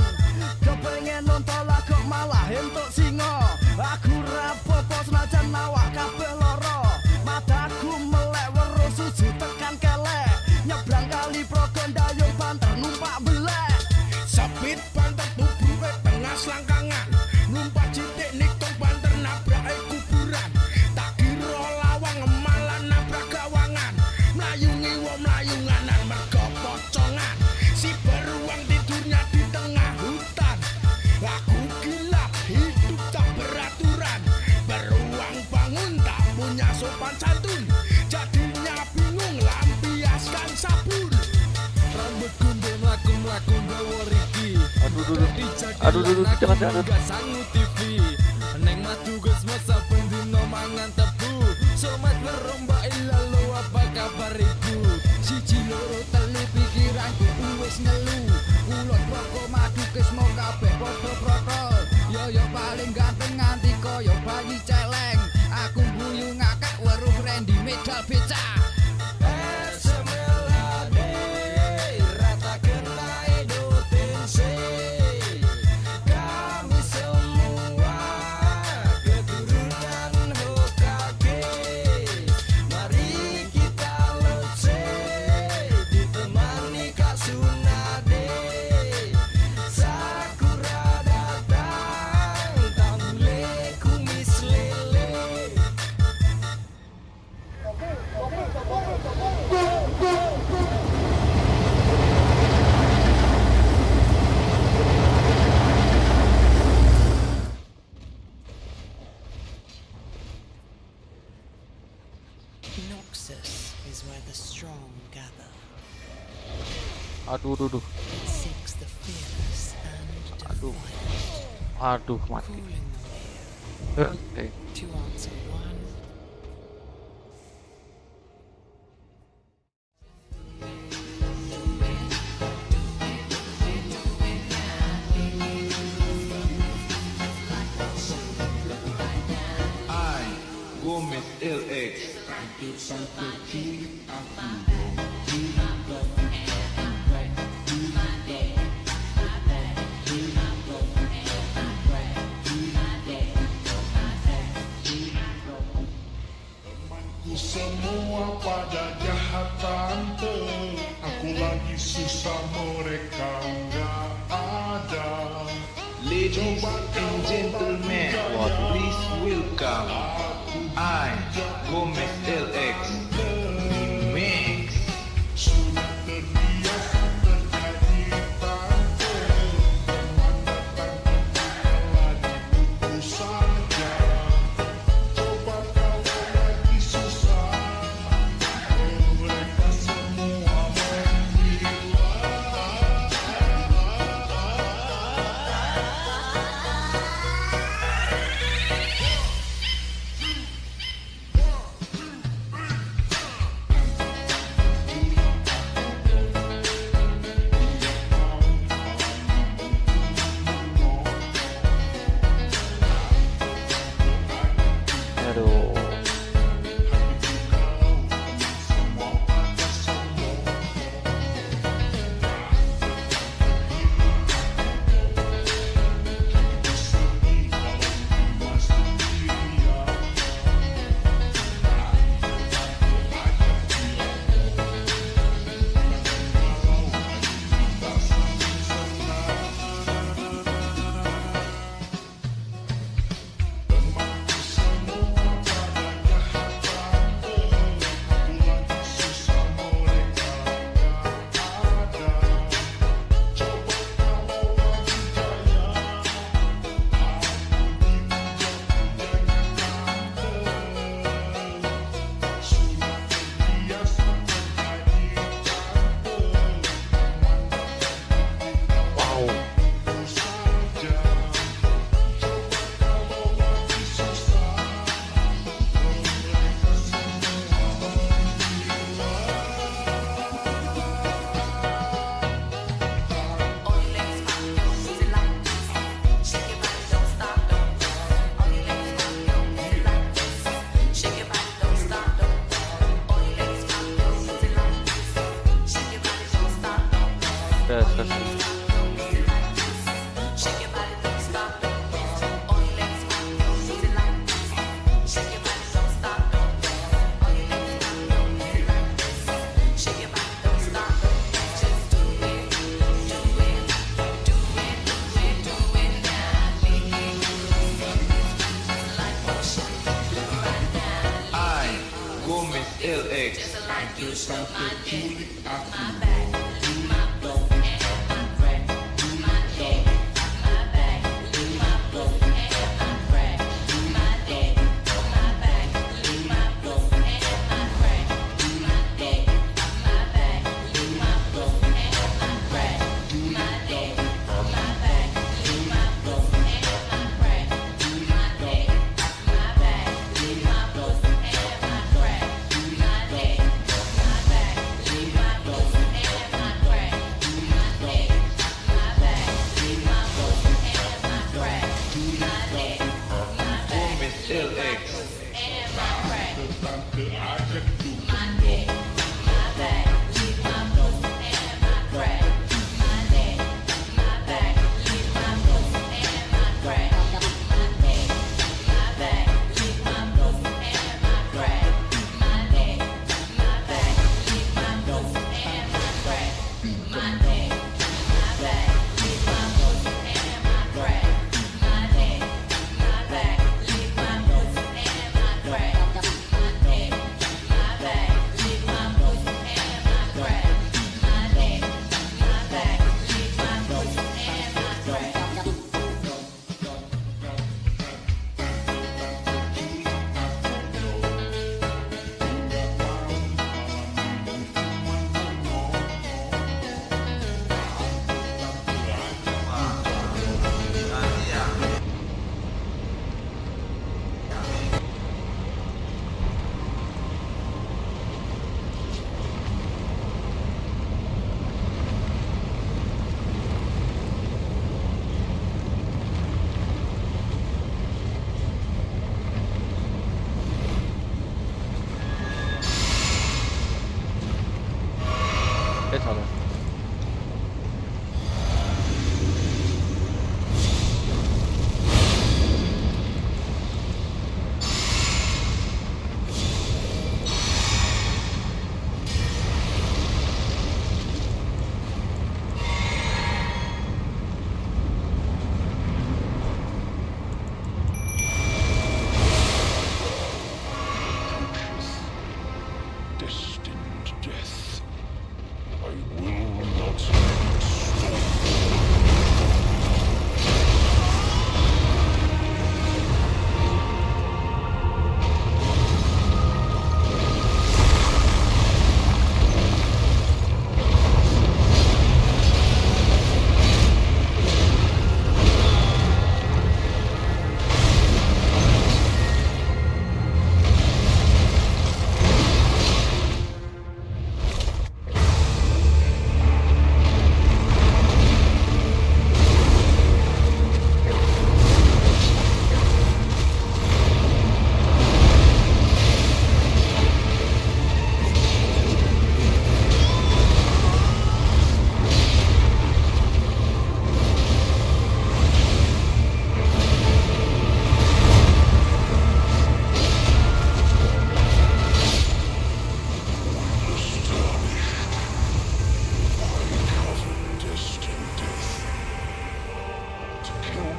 Kepengen nonton lagu malah entuk singo, aku rapopo senajan nawak kabeh loro. Mataku melek weruh susu tekan kelek, nyebrang kali progon dayung banter numpak belek. Sepit banter tubuhe tengah selangkangan, numpak citik nikung banter nabrak kuburan. Tak kira lawang malah nabrak gawangan, melayungi wong melayunganan mergo pocongan. Si beruang tidurnya di tengah hutan, aku gila hidup tak beraturan. Beruang bangun tak punya sopan santun, jadinya bingung lampiaskan sabun. Rambut gundul mlaku-mlaku gawa riki, Aduh, jangan. gak sanggup TV. Neng matu gus masa pendino mangan tebu, somat beromba ilalu apa kabar ibu. Siji loro telu pikiranku wis ngelu, ulon rokok madu kes mau kabeh podo protol. Yo paling ganteng nganti koyo bayi celeng, aku guyu ngakak weruh Randy medal becak. Noxus is where the strong gather. Aduh. It seeks the fearless and defiant, Aduh, mati. calling them Oke. here to answer one Gomez LX. Ladies and gentlemen, please welcome I, Gomez LX, Mix. Aduh.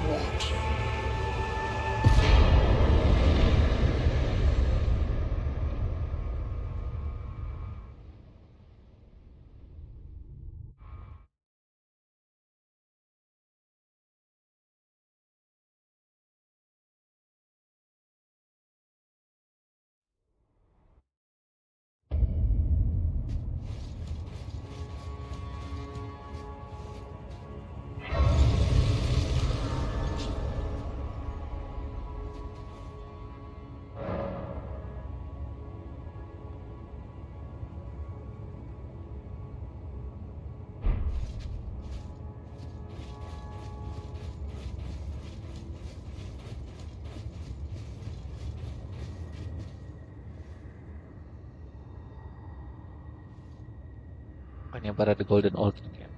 What? Bukannya pada The Golden Old ya.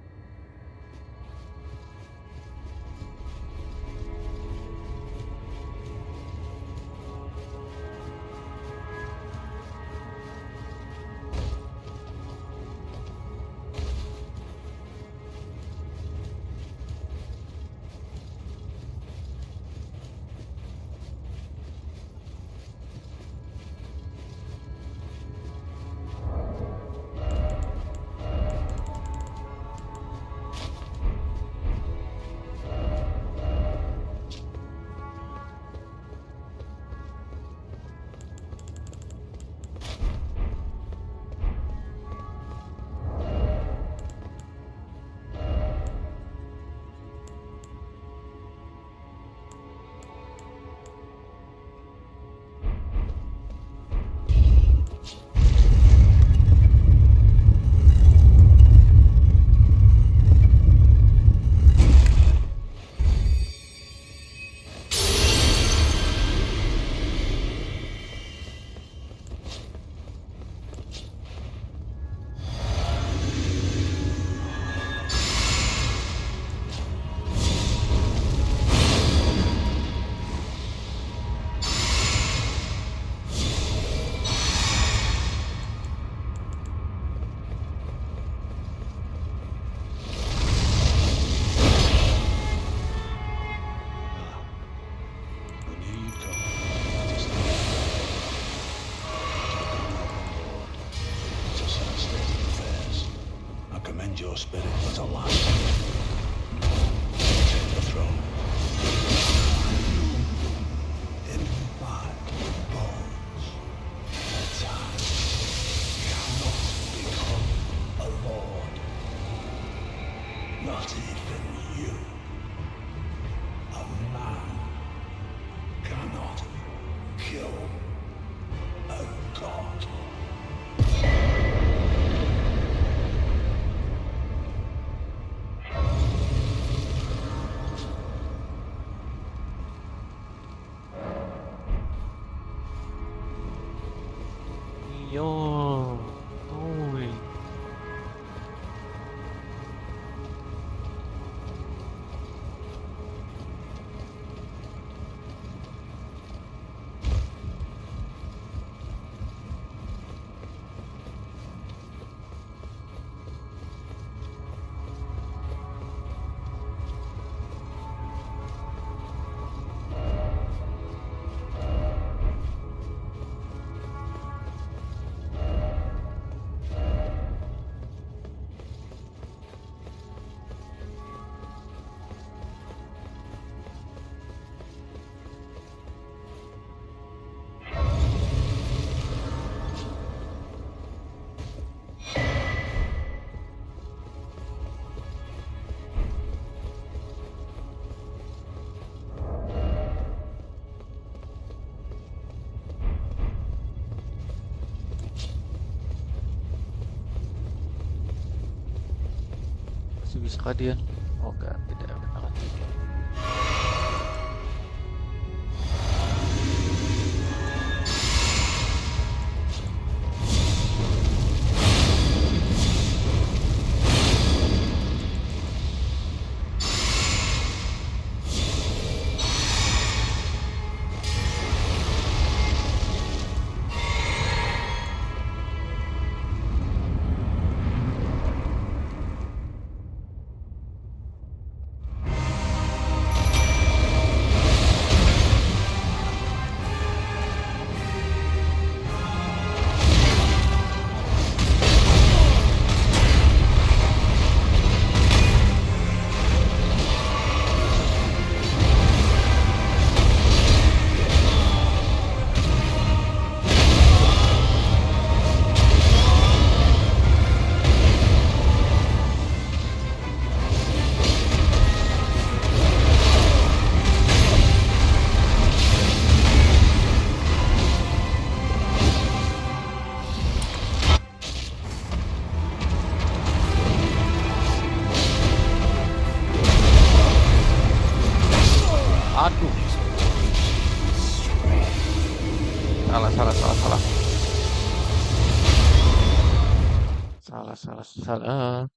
Your spirit was alive. Take the throne. In my bones. Time cannot become a lord. Not even you. A man cannot kill a god. Yo, uy. Masih bisa kalian? Oh enggak, tidak akan. salah.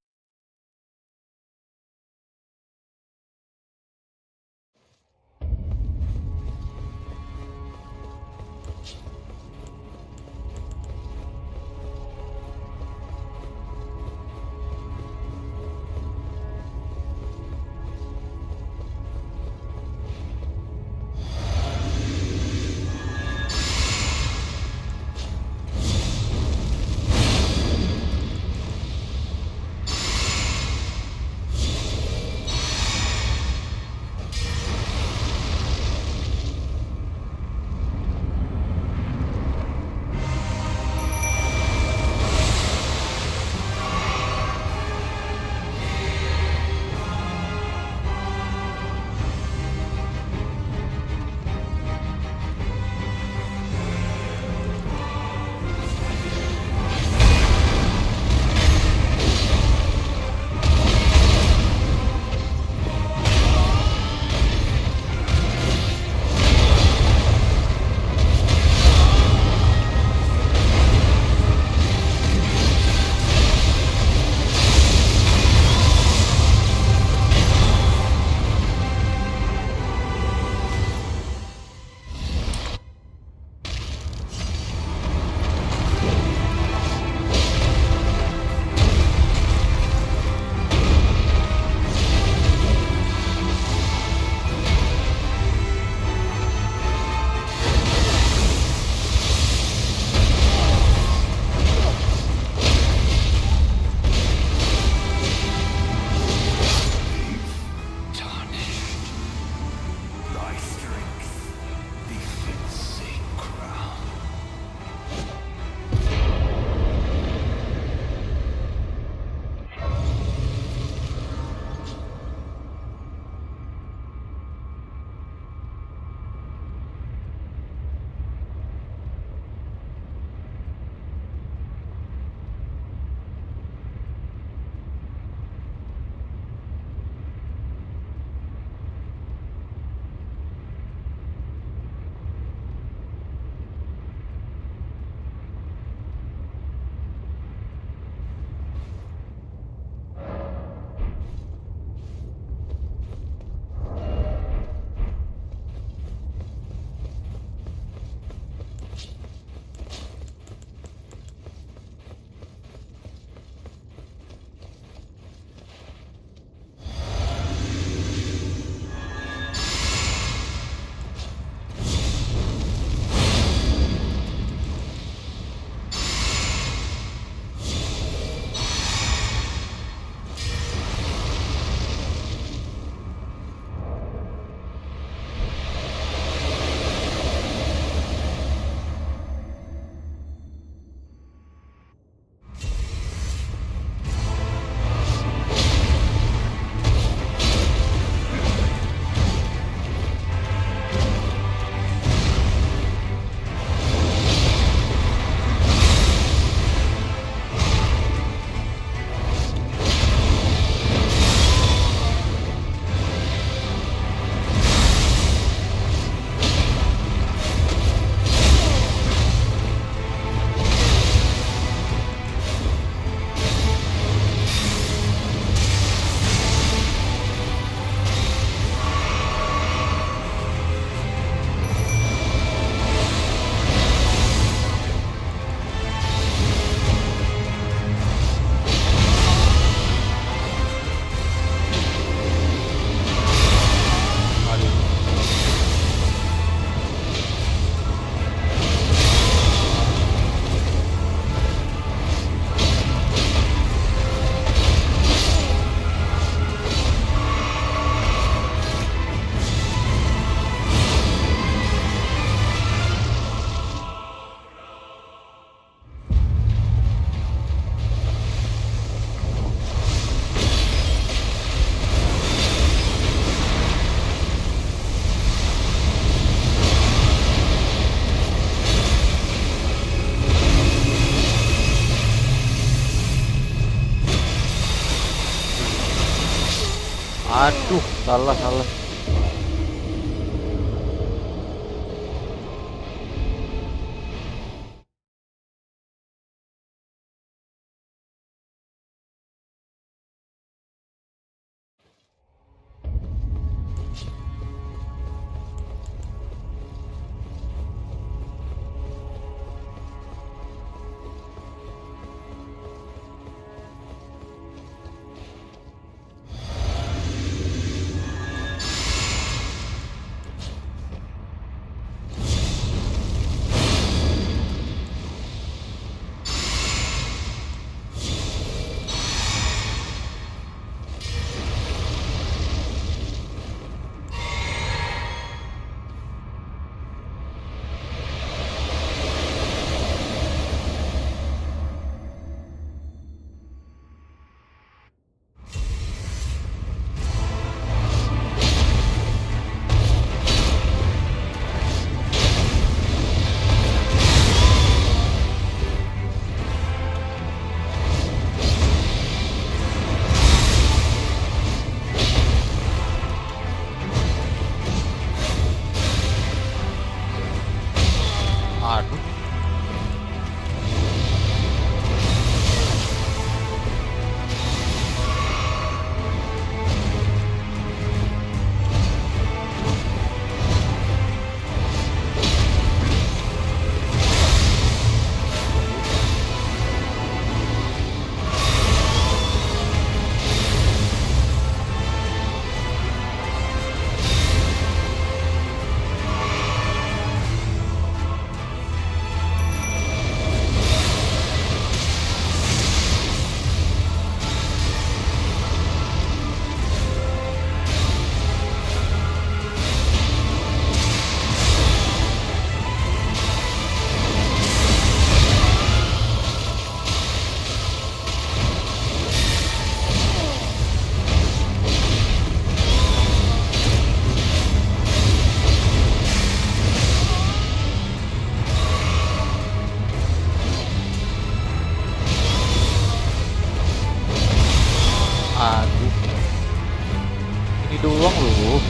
Aduh, salah. doang loh.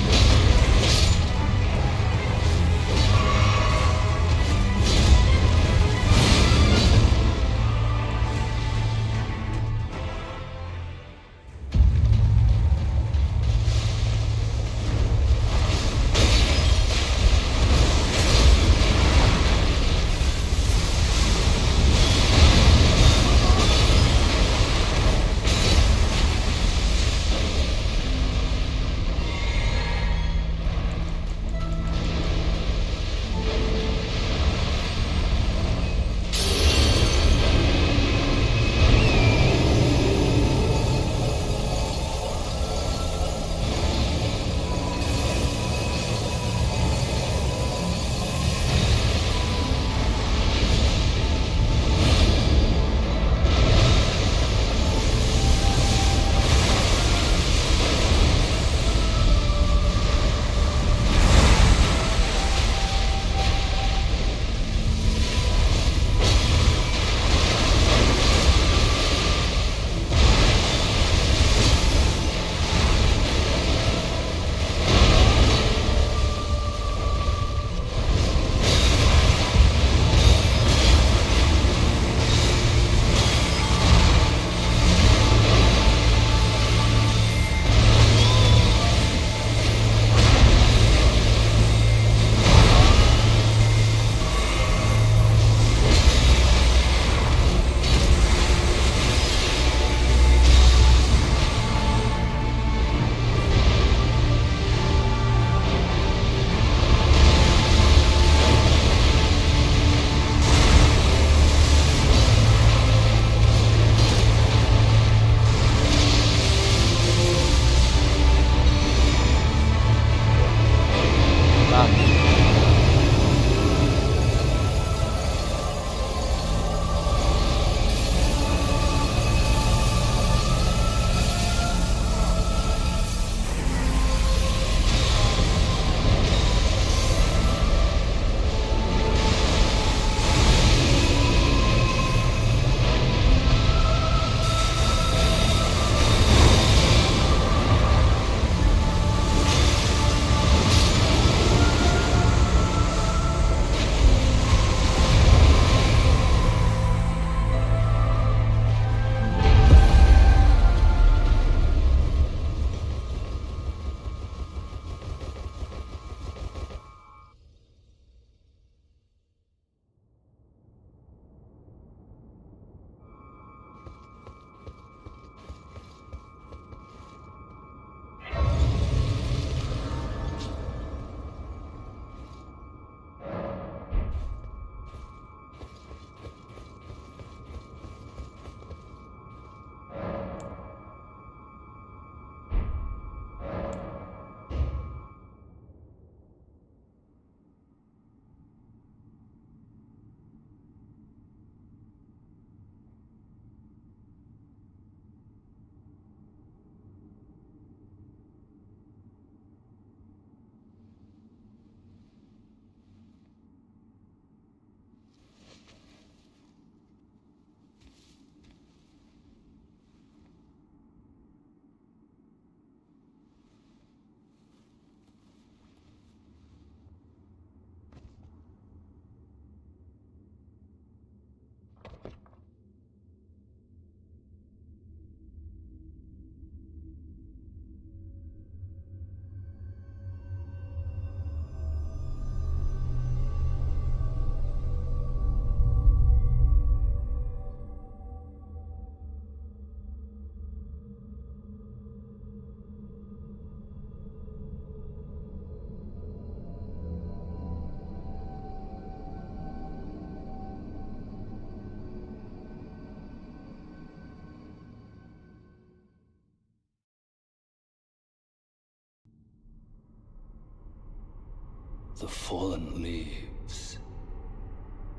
The fallen leaves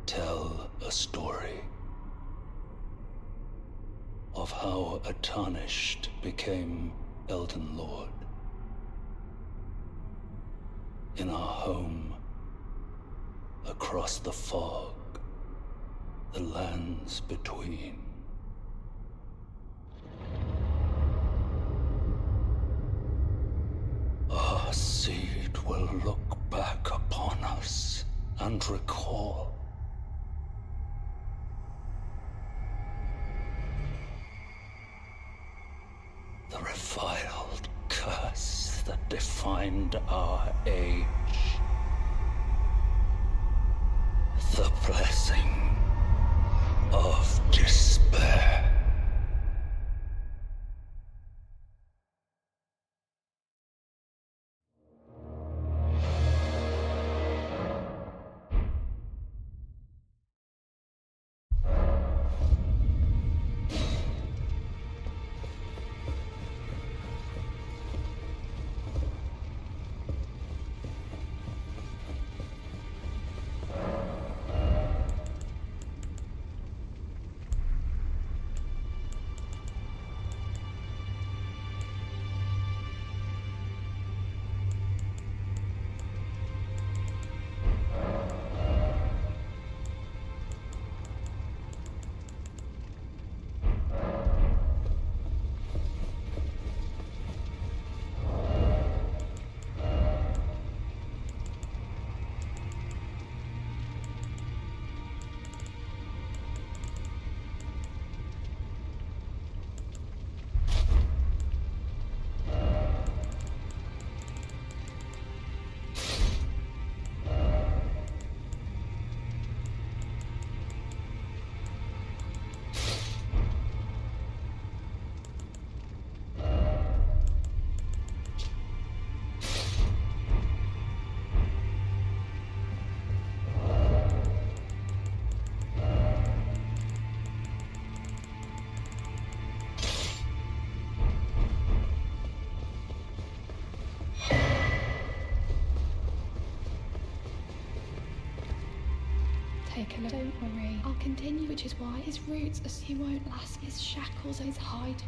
tell a story of how a tarnished became Elden Lord. In our home, across the fog, the lands between. our seed will look back upon us and recall the reviled curse that defined our age, the blessing of despair. Take a look. Don't worry, I'll continue, which is why his roots, he won't last, his shackles, his hide.